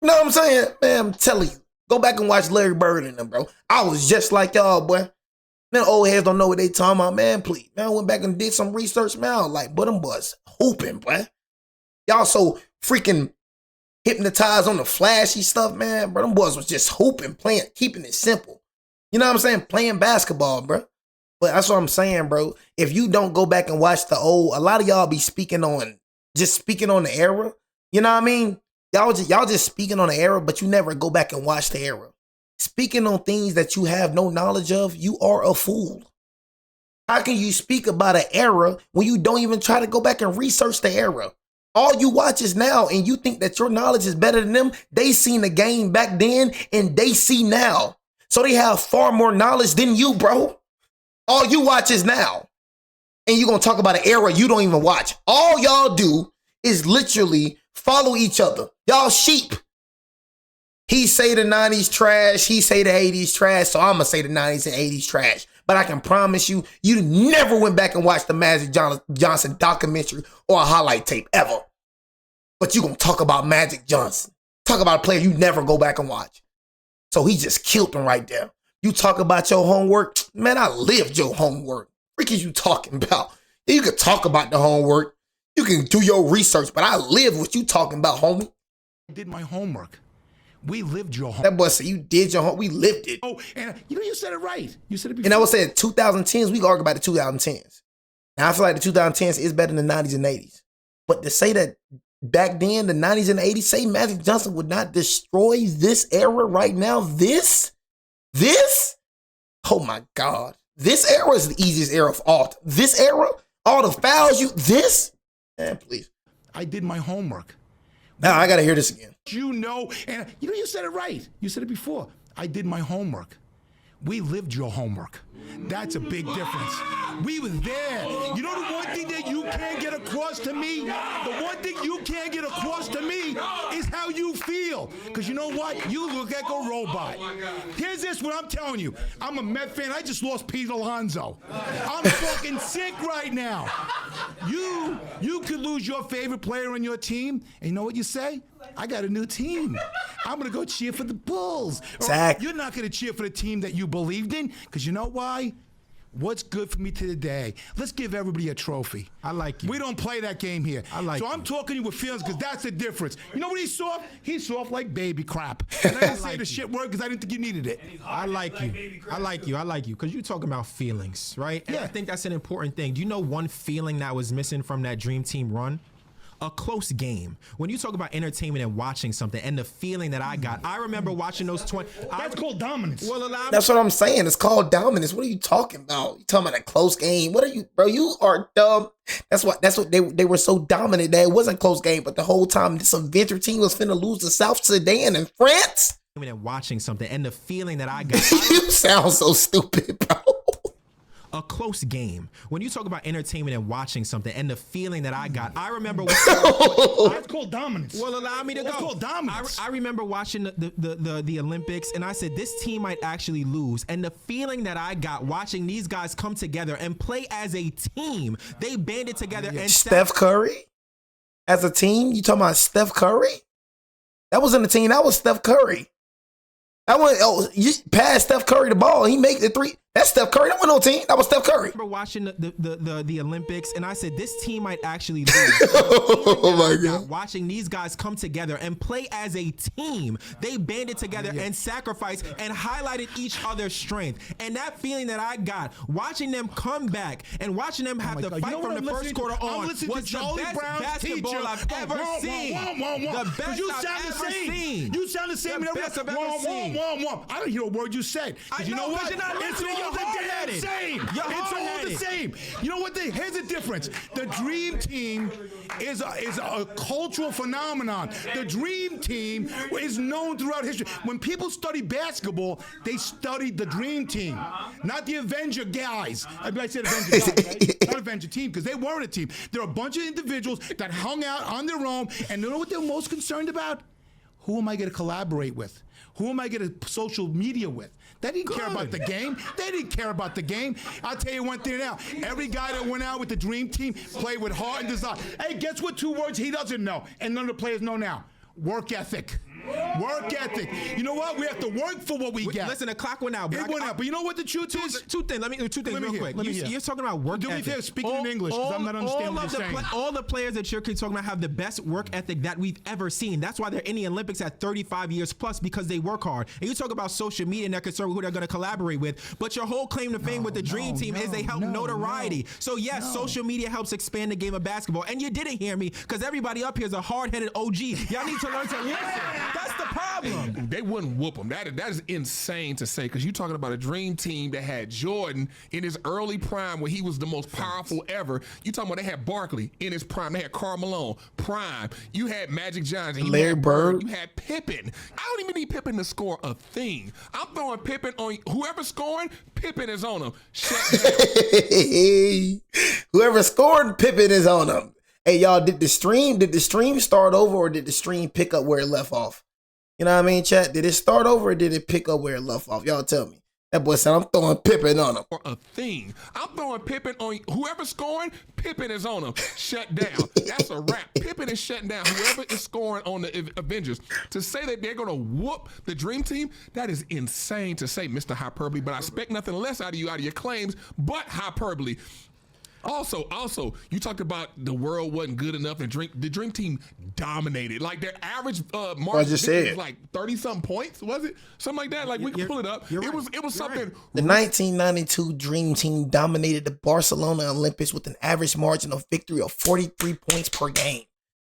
You know what I'm saying? Man, I'm telling you. Go back and watch Larry Bird and them, bro. I was just like y'all, boy. Them old heads don't know what they talking about, man. Please. Man, I went back and did some research, man. I was like, but them boys hooping, boy. Y'all so freaking hypnotized on the flashy stuff, man, bro. Them boys was just hooping, playing, keeping it simple. You know what I'm saying? Playing basketball, bro. But that's what I'm saying, bro. If you don't go back and watch a lot of y'all be speaking on just speaking on the era. You know what I mean? Y'all just speaking on the era, but you never go back and watch the era. Speaking on things that you have no knowledge of, you are a fool. How can you speak about an era when you don't even try to go back and research the era? All you watch is now, and you think that your knowledge is better than them. They seen the game back then, and they see now. So they have far more knowledge than you, bro. All you watch is now. And you're going to talk about an era you don't even watch. All y'all do is literally follow each other. Y'all sheep. He say the 90s trash. He say the 80s trash. So I'm going to say the 90s and 80s trash. But I can promise you, you never went back and watched the Magic Johnson documentary or a highlight tape ever. But you going to talk about Magic Johnson. Talk about a player you never go back and watch. So he just killed him right there. You talk about your homework. Man, I lived your homework. What is you talking about? You can talk about the homework. You can do your research, but I live what you talking about, homie. I did my homework. We lived your homework. That boy said you did your homework. We lived it. Oh, and you said it right. You said it before. And I was saying 2010s, we can argue about the 2010s. Now, I feel like the 2010s is better than the 90s and 80s. But to say that back then, the 90s and the 80s, say Magic Johnson would not destroy this era right now, this? Oh my God. This era is the easiest era of all. This era, all the fouls this? Man, please. I did my homework. Now I got to hear this again. You know, and you said it right. You said it before. I did my homework. We lived your homework. That's a big difference. We were there. You know the one thing that you can't get across to me? The one thing you can't get across to me is how you feel. Because you know what? You look like a robot. Here's this, what I'm telling you. I'm a Met fan. I just lost Pete Alonso. I'm fucking sick right now. You could lose your favorite player on your team, and you know what you say? I got a new team. I'm going to go cheer for the Bulls. Exactly. You're not going to cheer for the team that you believed in, because you know why? What's good for me today? Let's give everybody a trophy. I like you. We don't play that game here. I like so you. I'm talking to you with feelings because that's the difference. You know what he's soft? He's soft like baby crap. And I didn't say the shit word because I didn't think you needed it. I like you. I like you. Because you're talking about feelings, right? And Yeah. I think that's an important thing. Do you know one feeling that was missing from that Dream Team run? A close game. When you talk about entertainment and watching something and the feeling that I got, I remember watching those 20. That's called dominance. Well, allow me. That's what I'm saying. It's called dominance. What are you talking about? You talking about a close game? What are you, bro? You are dumb. That's what they were so dominant that it wasn't a close game, but the whole time this Avenger team was finna lose to South Sudan and France. And watching something and the feeling that I got. You sound so stupid, bro. A close game. When you talk about entertainment and watching something and the feeling that I got, I remember watching. That's called dominance. Well, allow me to That's go. called dominance. I remember watching the Olympics, and I said this team might actually lose. And the feeling that I got watching these guys come together and play as a team, they banded together and Steph Curry as a team. You talking about Steph Curry? That wasn't a team. That was Steph Curry. That was you pass Steph Curry the ball. He make the three. That's Steph Curry. That wasn't no team. That was Steph Curry. I remember watching the Olympics, and I said this team might actually lose. Oh my God! Watching these guys come together and play as a team, they banded together and sacrificed and highlighted each other's strength. And that feeling that I got watching them come back and watching them have to God. fight You know from what the I'm first listening to? quarter I'm on listening was to the Charlie best Brown's basketball teacher. I've ever seen. The best You I've sound the ever same. seen. You sound the same. The in every- best I've ever seen. I don't hear a word you said. I You know know, what? 'cause you're not It's listening. all You're the damn hard-headed. same. You're It's all the hard-headed. same. You know what? Here's the difference. The Dream Team is a cultural phenomenon. The Dream Team is known throughout history. When people study basketball, they study the Dream Team, not the Avenger guys. I said Avenger guys, right? Not Avenger team, because they weren't a team. They're a bunch of individuals that hung out on their own, and you know what they're most concerned about? Who am I going to collaborate with? Who am I going to social media with? They didn't care about the game. They didn't care about the game. I'll tell you one thing now. Every guy that went out with the Dream Team played with heart and desire. Hey, guess what 2 words he doesn't know, and none of the players know now? Work ethic. Work ethic. You know what? We have to work for what we get. Listen, the clock went out. It went out. But you know what the truth is? Two things. Let me Let me real hear, quick. let me hear. You're talking about work Do me a ethic. favor, speaking in English, 'cause I'm not understanding what you're saying. All the players that you're talking about have the best work ethic that we've ever seen. That's why they're in the Olympics at 35 years plus, because they work hard. And you talk about social media and they're concerned with who they're going to collaborate with. But your whole claim to fame with the Dream Team is they help notoriety. So yes, social media helps expand the game of basketball. And you didn't hear me, because everybody up here is a hard-headed OG. Y'all need to learn to listen. That's the problem. They wouldn't whoop them. That is insane to say, because you're talking about a Dream Team that had Jordan in his early prime where he was the most powerful ever. You talking about they had Barkley in his prime. They had Karl Malone, prime. You had Magic Johnson. You Larry had Bird. You had Pippen. I don't even need Pippen to score a thing. I'm throwing Pippen on whoever's scoring. Pippen is on him. Shut down. Whoever scored, Pippen is on them. Hey, y'all, did the stream start over, or did the stream pick up where it left off? You know what I mean, chat? Did it start over, or did it pick up where it left off? Y'all tell me. That boy said, I'm throwing Pippen on him. Or a thing. I'm throwing Pippen on whoever's scoring. Pippen is on him. Shut down. That's a wrap. Pippen is shutting down whoever is scoring on the Avengers. To say that they're going to whoop the Dream Team, that is insane to say, Mr. Hyperbole. But I expect nothing less out of you, out of your claims, but hyperbole. Also, you talked about the world wasn't good enough, and the Dream Team dominated. Like their average margin was like 30-something points, was it? Something like that. Like we can pull it up. It was something. Right. The 1992 Dream Team dominated the Barcelona Olympics with an average margin of victory of 43 points per game.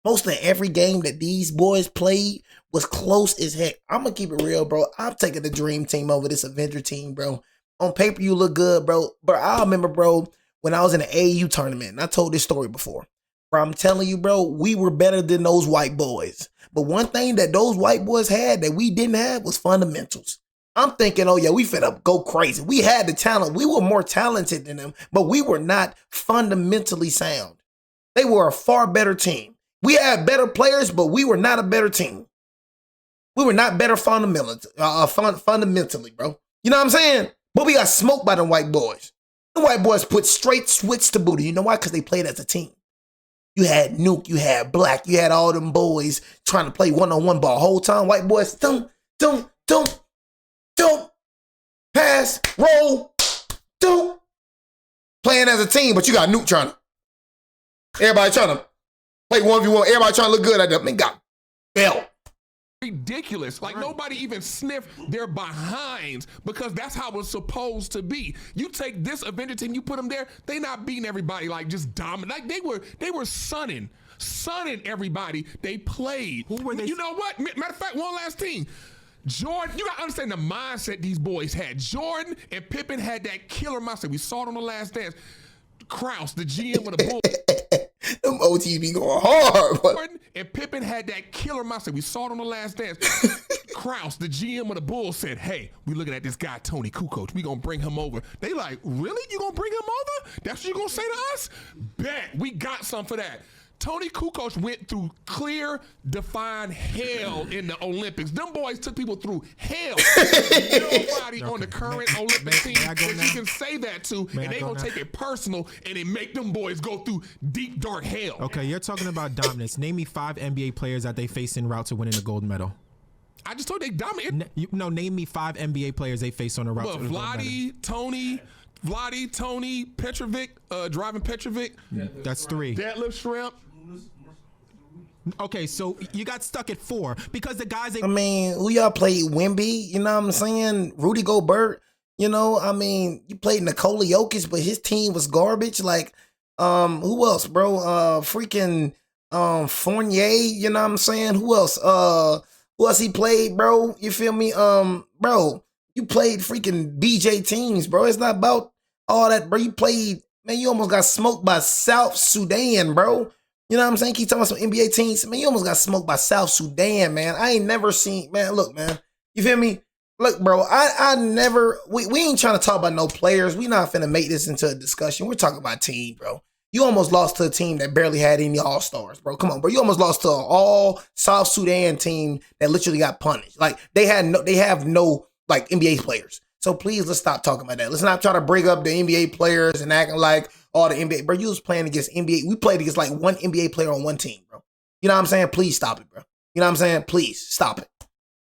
Most of every game that these boys played was close as heck. I'm gonna keep it real, bro. I'm taking the Dream Team over this Avenger team, bro. On paper, you look good, bro. But I remember, bro, when I was in the AAU tournament, and I told this story before, bro, I'm telling you, bro, we were better than those white boys. But one thing that those white boys had that we didn't have was fundamentals. I'm thinking, oh yeah, we finna go crazy. We had the talent. We were more talented than them, but we were not fundamentally sound. They were a far better team. We had better players, but we were not a better team. We were not better fundamentally, bro. You know what I'm saying? But we got smoked by them white boys. The white boys put straight switch to booty. You know why? Because they played as a team. You had Nuke, you had Black, you had all them boys trying to play one-on-one ball. Whole time, white boys, don't, pass, roll, don't. Playing as a team, but you got Nuke trying to. Everybody trying to play 1v1. Everybody trying to look good at them. They got belt. Ridiculous. Like nobody even sniffed their behinds, because that's how it's supposed to be. You take this Avenger team, you put them there, they not beating everybody like just dominant. Like they were sunning everybody. They played. Who were they? You know what? Matter of fact, one last thing. Jordan, you gotta understand the mindset these boys had. Jordan and Pippen had that killer mindset. We saw it on The Last Dance. Krause, the GM of the Bulls. Them OTs be going hard. Jordan and Pippen had that killer mindset. We saw it on The Last Dance. Krause, the GM of the Bulls, said, hey, we looking at this guy, Tony Kukoc. We gonna bring him over. They like, really? You gonna bring him over? That's what you gonna say to us? Bet. We got some for that. Tony Kukoc went through clear, defined hell in the Olympics. Them boys took people through hell. Nobody on the current Olympic team that you can say that to, and they gonna take it personal, and they make them boys go through deep, dark hell. Okay, you're talking about dominance. Name me 5 NBA players that they faced en route to winning the gold medal. I just told you they dominated. Name me 5 NBA players they faced on the route to the gold medal. Vlade, Tony, Petrovic, driving Petrovic. That's 3. Deadlift Shrimp. Okay, so you got stuck at 4 because the guys. I mean, who y'all played? Wemby, you know what I'm saying? Rudy Gobert, you know, I mean, you played Nikola Jokic, but his team was garbage. Like, who else, bro? Freaking Fournier, you know what I'm saying? Who else? Who else he played, bro? You feel me? Bro, you played freaking BJ teams, bro. It's not about all that, bro. You played, man, you almost got smoked by South Sudan, bro. You know what I'm saying? Keep talking about some NBA teams. Man, you almost got smoked by South Sudan, man. I ain't never seen, man, look, man. You feel me? Look, bro, I never, we ain't trying to talk about no players. We not finna make this into a discussion. We're talking about team, bro. You almost lost to a team that barely had any all-stars, bro. Come on, bro. You almost lost to an all South Sudan team that literally got punished. Like, they have no, like, NBA players. So please, let's stop talking about that. Let's not try to bring up the NBA players and acting like all the NBA. Bro, you was playing against NBA. We played against like one NBA player on one team, bro. You know what I'm saying? Please stop it, bro. You know what I'm saying? Please stop it.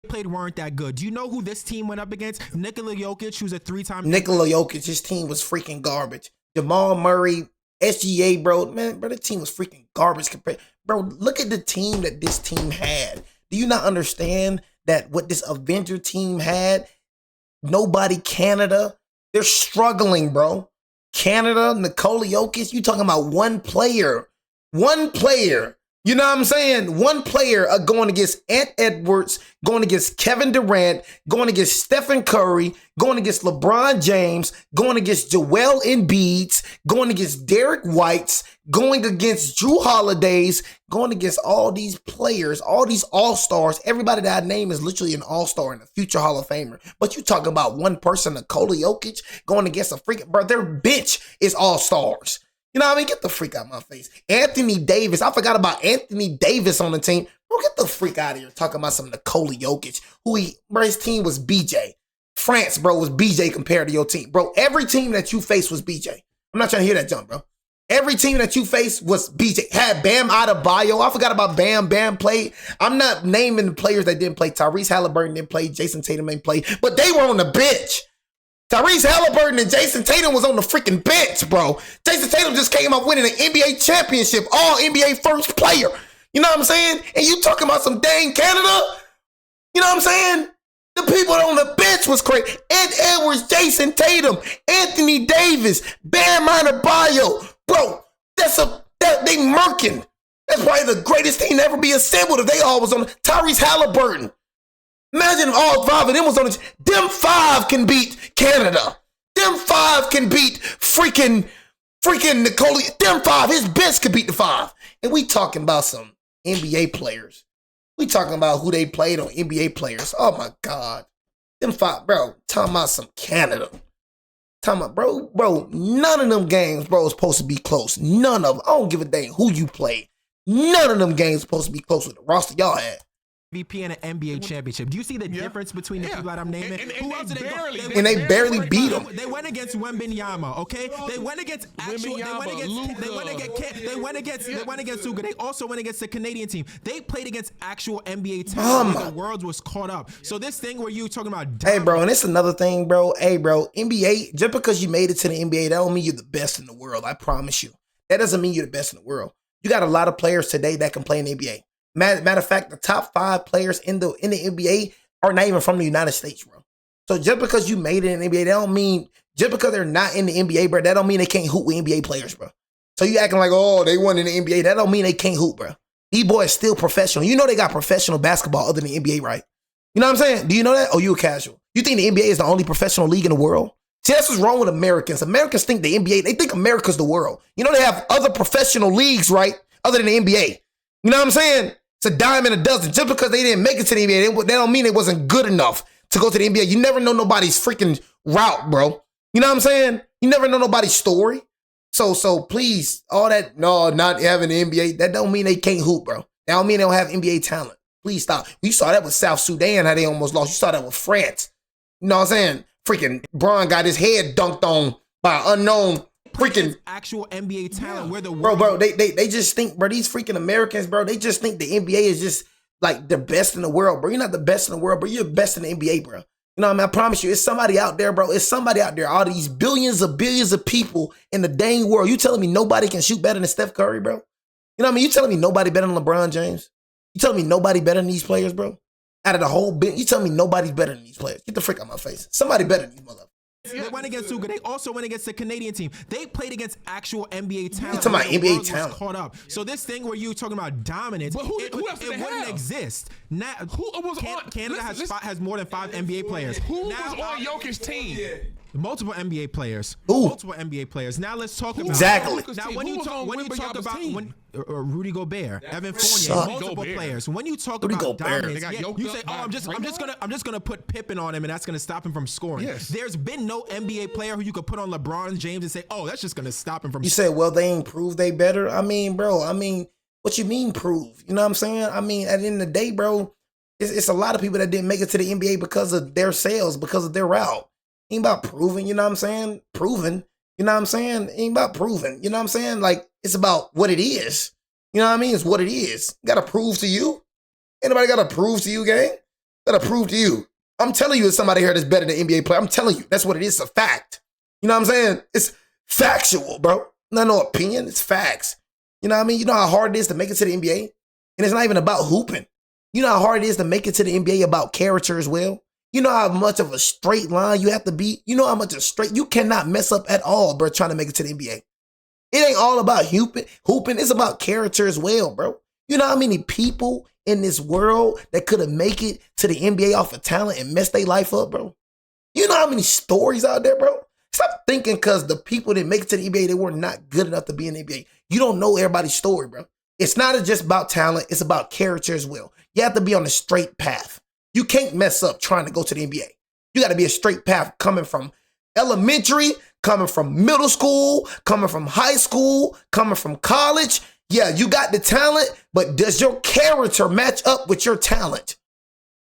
played weren't that good. Do you know who this team went up against? Nikola Jokic, who's a 3-time. Nikola Jokic, his team was freaking garbage. Jamal Murray, SGA, bro, the team was freaking garbage compared. Bro, look at the team that this team had. Do you not understand that what this Avenger team had? Nobody Canada. They're struggling, bro. Canada, Nikola Jokic, you talking about one player. One player. You know what I'm saying? One player going against Ant Edwards, going against Kevin Durant, going against Stephen Curry, going against LeBron James, going against Joel Embiid, going against Derek Whites, going against Drew Holidays, going against all these players, all these all-stars. Everybody that I name is literally an all-star and a future Hall of Famer. But you talking about one person, Nikola Jokic, going against a freaking, bro, their bench is all-stars. You know what I mean? Get the freak out of my face. Anthony Davis. I forgot about Anthony Davis on the team. Bro, get the freak out of here talking about some Nikola Jokic. Bro, his team was BJ. France, bro, was BJ compared to your team. Bro, every team that you faced was BJ. I'm not trying to hear that jump, bro. Every team that you faced was BJ. Had Bam Adebayo. I forgot about Bam. Bam played. I'm not naming the players that didn't play. Tyrese Halliburton didn't play. Jason Tatum didn't play. But they were on the bench. Tyrese Halliburton and Jason Tatum was on the freaking bench, bro. Jason Tatum just came up winning an NBA championship, all NBA first player. You know what I'm saying? And you talking about some dang Canada? You know what I'm saying? The people on the bench was crazy. Ed Edwards, Jason Tatum, Anthony Davis, Bam Adebayo. Bro, they murking. That's probably the greatest team to ever be assembled if they all was on Tyrese Halliburton. Imagine if all 5 of them was on it. Them 5 can beat Canada. Them 5 can beat freaking Nikola. Them 5, his best could beat the 5. And we talking about some NBA players. We talking about who they played on NBA players. Oh my God. Them 5, bro, talking about some Canada. Talking about, bro, none of them games, bro, is supposed to be close. None of them. I don't give a damn who you played. None of them games supposed to be close with the roster y'all had. MVP and an NBA championship. Do you see the difference between the people that I'm naming? Who else did they go? And they barely beat them. They went against Wembanyama, okay? They went against actual. They went against Suga. They also went against the Canadian team. They played against actual NBA talent. The world was caught up. So this thing where you talking about, hey, bro, and it's another thing, bro. Hey, bro, NBA. Just because you made it to the NBA, that don't mean you're the best in the world. I promise you. That doesn't mean you're the best in the world. You got a lot of players today that can play in the NBA. Matter of fact, the top 5 players in the NBA are not even from the United States, bro. So just because you made it in the NBA, that don't mean, just because they're not in the NBA, bro, that don't mean they can't hoop with NBA players, bro. So you acting like, oh, they won in the NBA. That don't mean they can't hoop, bro. These boys still professional. You know they got professional basketball other than the NBA, right? You know what I'm saying? Do you know that? Or you a casual? You think the NBA is the only professional league in the world? See, that's what's wrong with Americans. Americans think the NBA, they think America's the world. You know they have other professional leagues, right? Other than the NBA. You know what I'm saying? It's a dime and a dozen. Just because they didn't make it to the NBA, that don't mean it wasn't good enough to go to the NBA. You never know nobody's freaking route, bro. You know what I'm saying? You never know nobody's story. So please, all that, no, not having the NBA, that don't mean they can't hoop, bro. That don't mean they don't have NBA talent. Please stop. You saw that with South Sudan, how they almost lost. You saw that with France. You know what I'm saying? Freaking Bron got his head dunked on by an unknown freaking actual NBA talent. Where the world, bro, they just think, bro, these freaking Americans, bro, they just think the NBA is just like the best in the world, bro. You're not the best in the world, bro. You're the best in the NBA, bro. You know what I mean? I promise you, it's somebody out there, bro. It's somebody out there. All these billions of people in the dang world. You telling me nobody can shoot better than Steph Curry, bro? You know what I mean? You telling me nobody better than LeBron James? You telling me nobody better than these players, bro? Out of the whole bit, you telling me nobody's better than these players? Get the frick out my face. Somebody better than these motherfuckers. They went against Suga. They also went against the Canadian team. They played against actual NBA talent. You talking about NBA talent? Caught up. So this thing where you talking about dominance, but who else it wouldn't exist. Now, Canada has more than 5 NBA players. Who was on Jokic's team? Multiple NBA players. Ooh. Multiple NBA players. Now let's talk about exactly. Now when you talk about Rudy Gobert, Evan Fournier, multiple players. When you talk about dominance, you say, "Oh, I'm just gonna put Pippen on him, and that's gonna stop him from scoring." Yes. There's been no NBA player who you could put on LeBron James and say, "Oh, that's just gonna stop him from." You say, "Well, they ain't proved they better." I mean, bro. What you mean prove? You know what I'm saying? I mean, at the end of the day, bro, it's a lot of people that didn't make it to the NBA because of their sales, because of their route. Ain't about proving, you know what I'm saying? Proving, you know what I'm saying? Ain't about proving, you know what I'm saying? Like, it's about what it is. You know what I mean? It's what it is. Got to prove to you. Anybody got to prove to you, gang? That'll prove to you. I'm telling you, it's somebody here that's better than NBA player. I'm telling you, that's what it is. It's a fact. You know what I'm saying? It's factual, bro. Not no opinion. It's facts. You know what I mean? You know how hard it is to make it to the NBA? And it's not even about hooping. You know how hard it is to make it to the NBA about character as well? You know how much of a straight line you have to be? You know how much a straight, you cannot mess up at all, bro, trying to make it to the NBA. It ain't all about hooping. It's about character as well, bro. You know how many people in this world that could have make it to the NBA off of talent and mess their life up, bro? You know how many stories out there, bro? Stop thinking because the people that make it to the NBA, they were not good enough to be in the NBA. You don't know everybody's story, bro. It's not just about talent. It's about character as well. You have to be on a straight path. You can't mess up trying to go to the NBA. You got to be a straight path coming from elementary, coming from middle school, coming from high school, coming from college. Yeah, you got the talent, but does your character match up with your talent?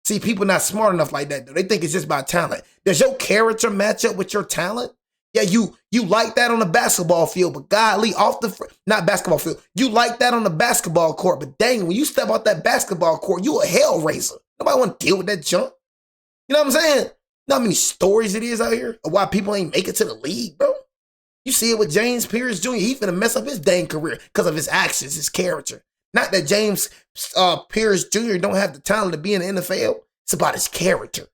See, people not smart enough like that, though. They think it's just about talent. Does your character match up with your talent? Yeah, you like that on the basketball field, but godly, not basketball field. You like that on the basketball court, but dang, when you step out that basketball court, you a hell raiser. Nobody want to deal with that junk. You know what I'm saying? You know how many stories it is out here of why people ain't make it to the league, bro? You see it with James Pierce Jr. He finna mess up his dang career because of his actions, his character. Not that James Pierce Jr. don't have the talent to be in the NFL. It's about his character.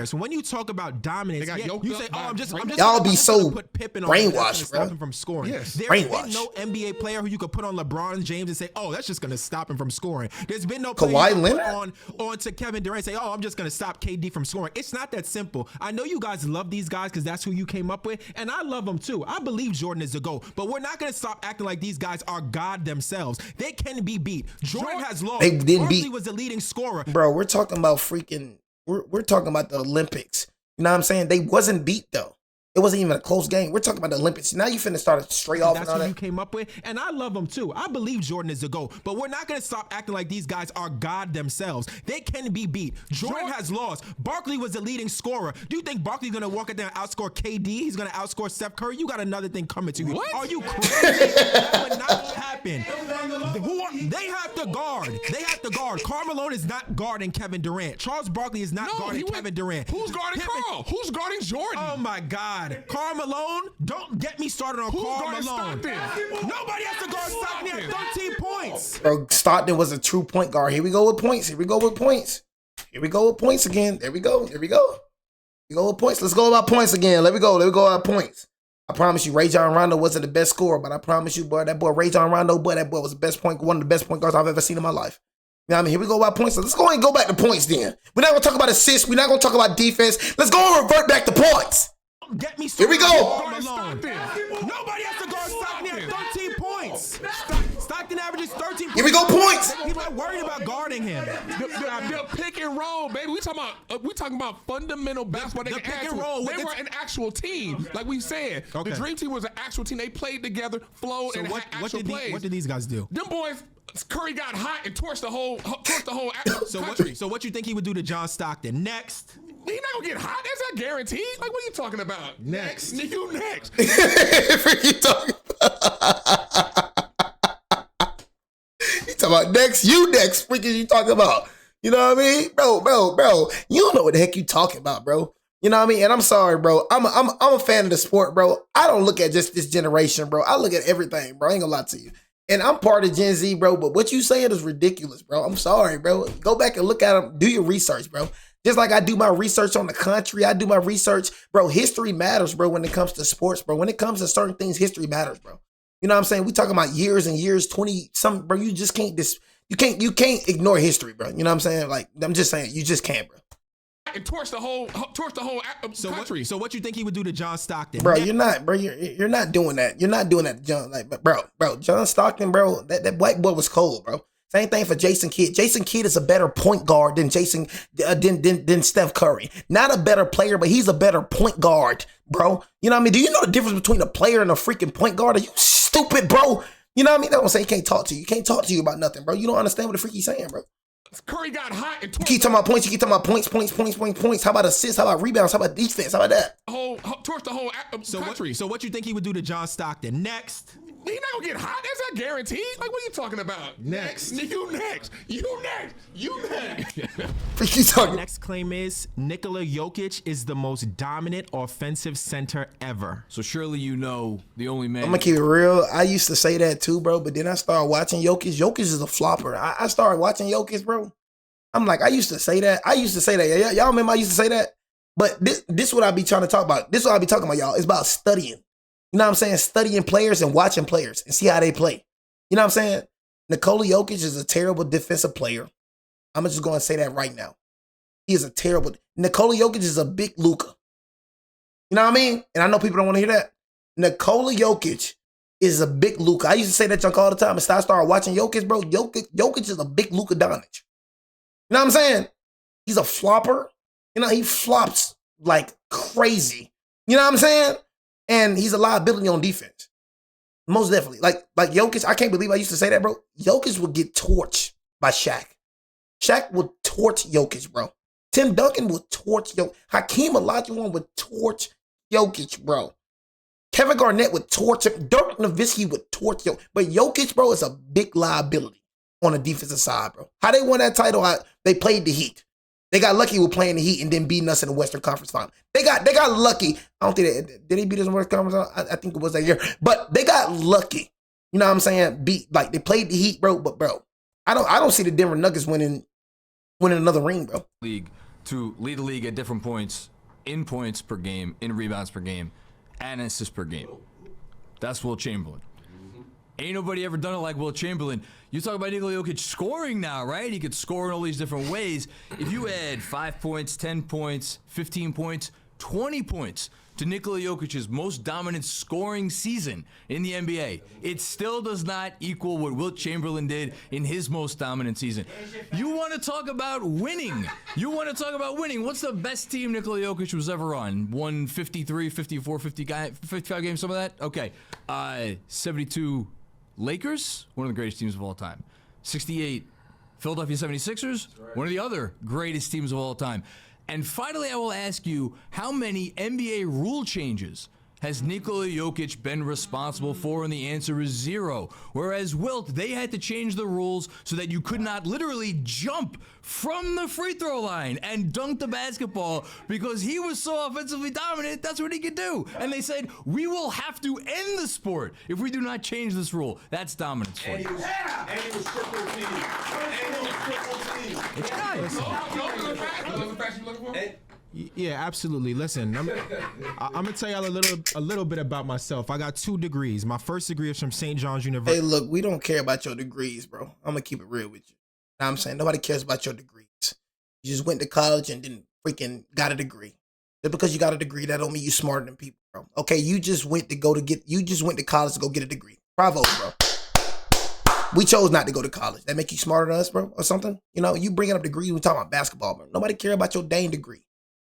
So when you talk about dominance, you say, "Oh, I'm just y'all be so put Pippen on brainwashed, stop him from scoring." Yes. There's been no NBA player who you could put on LeBron James and say, "Oh, that's just going to stop him from scoring." There's been no player you could put on to Kevin Durant and say, "Oh, I'm just going to stop KD from scoring." It's not that simple. I know you guys love these guys because that's who you came up with, and I love them too. I believe Jordan is the GOAT, but we're not going to stop acting like these guys are God themselves. They can be beat. Jordan has lost. They didn't Barkley was the leading scorer. Bro, we're talking about freaking. We're talking about the Olympics. You know what I'm saying? They wasn't beat though. It wasn't even a close game. We're talking about the Olympics. Now you finna start straight off. That's what you came up with, and I love them too. I believe Jordan is the GOAT, but we're not gonna stop acting like these guys are God themselves. They can be beat. Jordan has lost. Barkley was the leading scorer. Do you think Barkley's gonna walk out there and outscore KD? He's gonna outscore Steph Curry? You got another thing coming to you. What? Are you crazy? That would not happen. They have to guard. Karl Malone is not guarding Kevin Durant. Charles Barkley is not guarding Kevin Durant. Who's guarding Karl? Who's guarding Jordan? Oh my God. Karl Malone, don't get me started on Karl Malone. Stockton? Nobody has to guard Stockton at 13 points. Bro, Stockton was a true point guard. Here we go with points. Here we go with points again. There we go. We go with points. Let's go about points again. Let me go about points. I promise you, Rajon Rondo wasn't the best scorer, but I promise you, boy, that boy Rajon Rondo, that boy was one of the best point guards I've ever seen in my life. You know what I mean? Here we go about points. So let's go ahead and go back to points then. We're not going to talk about assists. We're not going to talk about defense. Let's go and revert back to points. Get me started. Here we go. Nobody has to guard Stockton at 13 points. Stockton averages 13 points. Here we go, points. People are worried about guarding him. The pick and roll, baby. We talking about fundamental basketball. The pick and roll. They were an actual team, like we said. Okay. The Dream Team was an actual team. They played together, flowed, and had actual plays. What did these guys do? Them boys. Curry got hot and torched the whole country. So what you think he would do to John Stockton next? He not gonna get hot. That's not guaranteed. Like, what are you talking about? Next. You next. You talking about next? You next. Freaking you talking about? You know what I mean, bro? You don't know what the heck you talking about, bro. You know what I mean? And I'm sorry, bro. I'm a fan of the sport, bro. I don't look at just this generation, bro. I look at everything, bro. I ain't gonna lie to you. And I'm part of Gen Z, bro, but what you saying is ridiculous, bro. I'm sorry, bro. Go back and look at them. Do your research, bro. Just like I do my research on the country, I do my research. Bro, history matters, bro, when it comes to sports, bro. When it comes to certain things, history matters, bro. You know what I'm saying? We talking about years and years, 20-something, bro. You just can't, you can't ignore history, bro. You know what I'm saying? Like, I'm just saying, you just can't, bro. And torch the whole country. So what you think he would do to John Stockton? Bro, you're not doing that. You're not doing that to John. Like, bro, John Stockton, bro, that white boy was cold, bro. Same thing for Jason Kidd. Jason Kidd is a better point guard than than Steph Curry. Not a better player, but he's a better point guard, bro. You know what I mean? Do you know the difference between a player and a freaking point guard? Are you stupid, bro? You know what I mean? That's what I'm saying. He can't talk to you. He can't talk to you about nothing, bro. You don't understand what the freak he's saying, bro. Curry got hot and you keep talking about points. You keep talking about points. How about assists? How about rebounds? How about defense? How about that? Torch the whole country. So what you think he would do to John Stockton? Next. He's not gonna get hot. That's not guaranteed. Like, what are you talking about? Next. You next. You next. You next. What you talking? Next claim is Nikola Jokic is the most dominant offensive center ever. So surely you know the only man. I'm gonna keep it real. I used to say that too, bro. But then I started watching Jokic. Jokic is a flopper. I started watching Jokic, bro. I'm like, I used to say that. Yeah, y'all remember I used to say that? But this what I be trying to talk about. This what I be talking about, y'all. It's about studying. You know what I'm saying? Studying players and watching players and see how they play. You know what I'm saying? Nikola Jokic is a terrible defensive player. I'm just going to say that right now. He is a terrible. Nikola Jokic is a big Luka. You know what I mean? And I know people don't want to hear that. Nikola Jokic is a big Luka. I used to say that junk all the time. And I started watching Jokic, bro. Jokic is a big Luka Doncic. You know what I'm saying? He's a flopper. You know, he flops like crazy. You know what I'm saying? And he's a liability on defense. Most definitely. Like Jokic, I can't believe I used to say that, bro. Jokic would get torched by Shaq. Shaq would torch Jokic, bro. Tim Duncan would torch Jokic. Hakeem Olajuwon would torch Jokic, bro. Kevin Garnett would torch him. Dirk Nowitzki would torch Jokic. But Jokic, bro, is a big liability on the defensive side, bro. How they won that title, they played the Heat. They got lucky with playing the Heat and then beating us in the Western Conference Final. They got lucky. I don't think did they beat us in the Western Conference Final? I think it was that year. But they got lucky. You know what I'm saying? They played the Heat, bro. But bro, I don't see the Denver Nuggets winning another ring, bro. League to lead the league at different points, in points per game, in rebounds per game, and assists per game. That's Will Chamberlain. Ain't nobody ever done it like Will Chamberlain. You talk about Nikola Jokic scoring now, right? He could score in all these different ways. If you add 5 points, 10 points, 15 points, 20 points to Nikola Jokic's most dominant scoring season in the NBA, it still does not equal what Wilt Chamberlain did in his most dominant season. You want to talk about winning. What's the best team Nikola Jokic was ever on? Won 53, 54, 55 games, some of that? Okay. 72 Lakers, one of the greatest teams of all time. 68 Philadelphia 76ers, one of the other greatest teams of all time. And finally, I will ask you, how many NBA rule changes has Nikola Jokic been responsible for? And the answer is 0. Whereas Wilt, they had to change the rules so that you could not literally jump from the free throw line and dunk the basketball because he was so offensively dominant, that's what he could do. And they said, we will have to end the sport if we do not change this rule. That's dominance for you. And he was triple team. Yeah, absolutely. Listen, I'm gonna tell y'all a little bit about myself. I got 2 degrees. My first degree is from St. John's University. Hey, look, we don't care about your degrees, bro. I'm gonna keep it real with you. Know what I'm saying? Nobody cares about your degrees. You just went to college and then freaking got a degree. Just because you got a degree, that don't mean you smarter than people, bro. Okay, you just went to college to go get a degree. Bravo, bro. We chose not to go to college. That make you smarter than us, bro, or something? You know, you bringing up degrees, we talking about basketball, bro. Nobody care about your dang degree.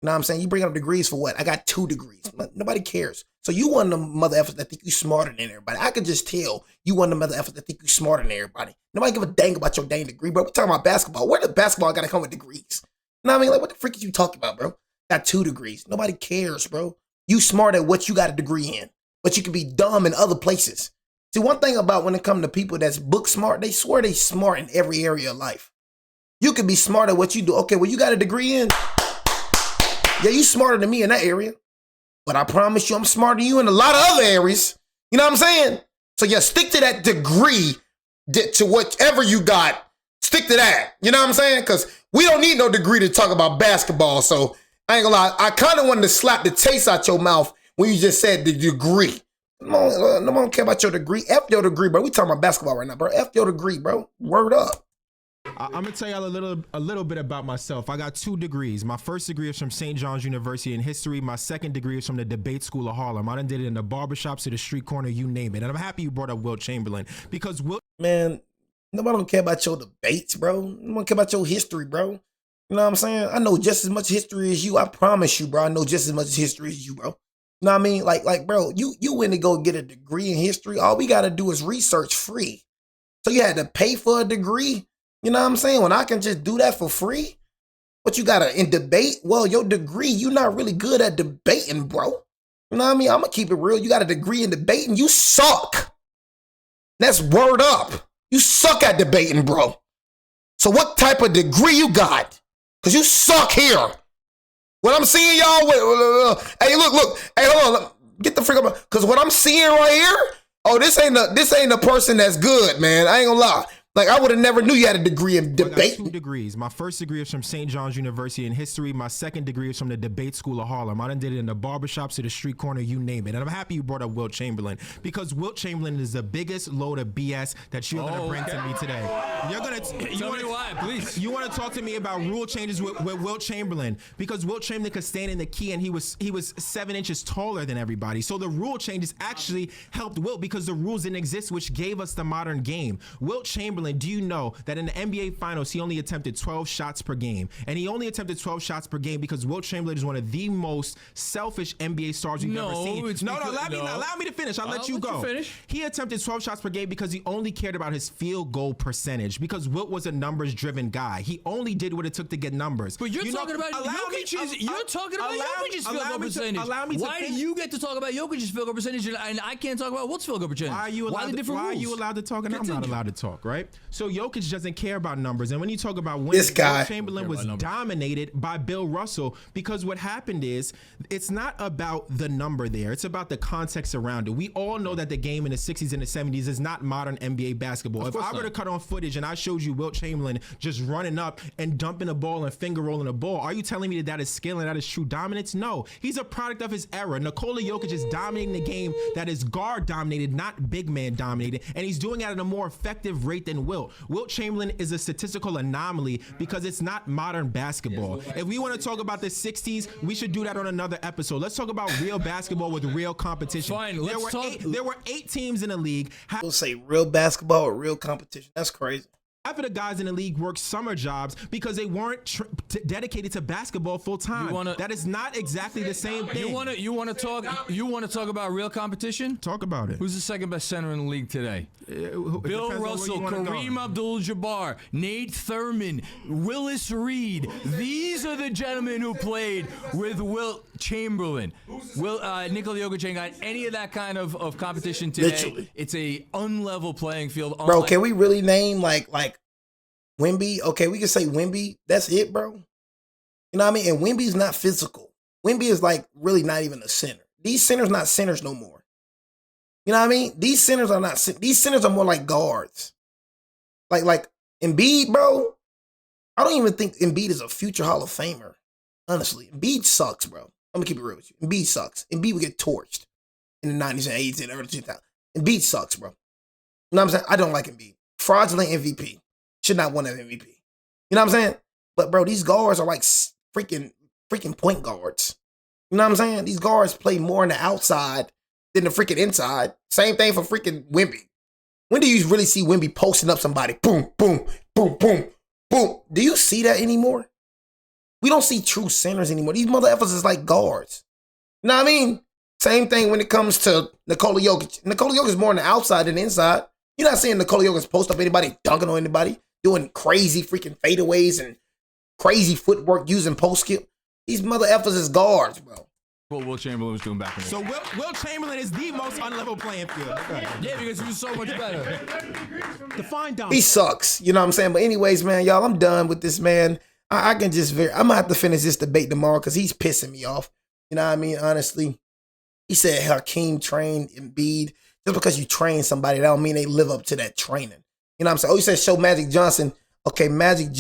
You know what I'm saying? You bring up degrees for what? I got 2 degrees. Nobody cares. So you one of them mother effers that think you smarter than everybody. I could just tell you one of them mother effers that think you smarter than everybody. Nobody give a dang about your dang degree, bro. We're talking about basketball. Where the basketball got to come with degrees? You know what I mean? Like, what the freak is you talking about, bro? Got 2 degrees. Nobody cares, bro. You smart at what you got a degree in, but you can be dumb in other places. See, one thing about when it comes to people that's book smart, they swear they smart in every area of life. You can be smart at what you do. Okay, well, you got a degree in. Yeah, you smarter than me in that area. But I promise you, I'm smarter than you in a lot of other areas. You know what I'm saying? So yeah, stick to that degree, to whatever you got. Stick to that. You know what I'm saying? Because we don't need no degree to talk about basketball. So I ain't gonna lie. I kind of wanted to slap the taste out your mouth when you just said the degree. No one don't care about your degree. F your degree, bro. We talking about basketball right now, bro. F your degree, bro. Word up. I'm gonna tell y'all a little bit about myself. I got 2 degrees. My first degree is from St. John's University in history. My second degree is from the Debate School of Harlem. I done did it in the barbershops, to the street corner, you name it. And I'm happy you brought up Wilt Chamberlain because Man, nobody don't care about your debates, bro. Nobody care about your history, bro. You know what I'm saying? I know just as much history as you. I promise you, bro. I know just as much history as you, bro. You know what I mean? Like, bro, you went to go get a degree in history. All we gotta do is research free. So you had to pay for a degree. You know what I'm saying? When I can just do that for free? What you got in debate? Well, your degree, you're not really good at debating, bro. You know what I mean? I'm going to keep it real. You got a degree in debating, you suck. That's word up. You suck at debating, bro. So what type of degree you got? Because you suck here. What I'm seeing y'all with, hey, look, hey, hold on, get the freak up. Because what I'm seeing right here, oh, this ain't a person that's good, man. I ain't gonna lie. Like, I would have never knew you had a degree in debate. I got 2 degrees. My first degree is from St. John's University in history. My second degree is from the Debate School of Harlem. I done did it in the barbershops to the street corner, you name it. And I'm happy you brought up Wilt Chamberlain, because Wilt Chamberlain is the biggest load of BS that you're going to bring to me today. You're going to... Tell me why, please. You want to talk to me about rule changes with Wilt Chamberlain, because Wilt Chamberlain could stand in the key and he was 7 inches taller than everybody. So the rule changes actually helped Wilt because the rules didn't exist, which gave us the modern game. Wilt Chamberlain, do you know that in the NBA Finals, he only attempted 12 shots per game. And he only attempted 12 shots per game because Wilt Chamberlain is one of the most selfish NBA stars we've ever seen. Allow me to finish. I'll let you go. He attempted 12 shots per game because he only cared about his field goal percentage, because Wilt was a numbers-driven guy. He only did what it took to get numbers. But you're talking about Jokic's field goal percentage. Why do you get to talk about Jokic's field goal percentage and I can't talk about Wilt's field goal percentage? Why are you allowed to talk and I'm not allowed to talk, right? So Jokic doesn't care about numbers. And when you talk about winning, this guy, Wilt Chamberlain was dominated by Bill Russell, because what happened is it's not about the number there. It's about the context around it. We all know that the game in the 60s and the 70s is not modern NBA basketball. If I were to cut on footage and I showed you Wilt Chamberlain just running up and dumping a ball and finger rolling a ball, are you telling me that is skill and that is true dominance? No. He's a product of his era. Nikola Jokic is dominating the game that is guard dominated, not big man dominated, and he's doing it at a more effective rate than Wilt. Wilt Chamberlain is a statistical anomaly because it's not modern basketball. If we want to talk about the 60s, we should do that on another episode. Let's talk about real basketball with real competition. Fine, there were 8 teams in the league. We'll say real basketball or real competition. That's crazy. Half of the guys in the league worked summer jobs because they weren't dedicated to basketball full time. That is not exactly the same thing. You want to talk about real competition? Talk about it. Who's the second best center in the league today? Bill Russell, Kareem Abdul-Jabbar, Nate Thurman, Willis Reed. These are the gentlemen who played with Wilt Chamberlain. Nikola Jokic ain't got any of that kind of competition today. Literally. It's a unlevel playing field. Bro, can we really name like Wemby? Okay, we can say Wemby. That's it, bro. You know what I mean? And Wemby's not physical. Wemby is like really not even a center. These centers not centers no more. You know what I mean? These centers are not. These centers are more like guards. Like Embiid, bro. I don't even think Embiid is a future Hall of Famer. Honestly, Embiid sucks, bro. I'm gonna keep it real with you. Embiid sucks. Embiid would get torched in the 90s and 80s and early 2000s. Embiid sucks, bro. You know what I'm saying? I don't like Embiid. Fraudulent MVP. Should not win an MVP. You know what I'm saying? But bro, these guards are like freaking point guards. You know what I'm saying? These guards play more on the outside than the freaking inside. Same thing for freaking Wemby. When do you really see Wemby posting up somebody? Boom, boom, boom, boom, boom. Do you see that anymore? We don't see true centers anymore. These mother effers is like guards. You know what I mean? Same thing when it comes to Nikola Jokic. Nikola Jokic is more on the outside than the inside. You're not seeing Nikola Jokic post up anybody, dunking on anybody, doing crazy freaking fadeaways and crazy footwork using post skip. These mother effers is guards, bro. What Wilt Chamberlain was doing back in the day. So Wilt Chamberlain is the most unlevel playing field. Yeah, because he was so much better. Define dominance. He sucks. You know what I'm saying? But anyways, man, y'all, I'm done with this, man. I can just I'm going to have to finish this debate tomorrow because he's pissing me off. You know what I mean? Honestly. He said Hakeem trained Embiid. Just because you train somebody, that don't mean they live up to that training. You know what I'm saying? Oh, you said show Magic Johnson. Okay, Magic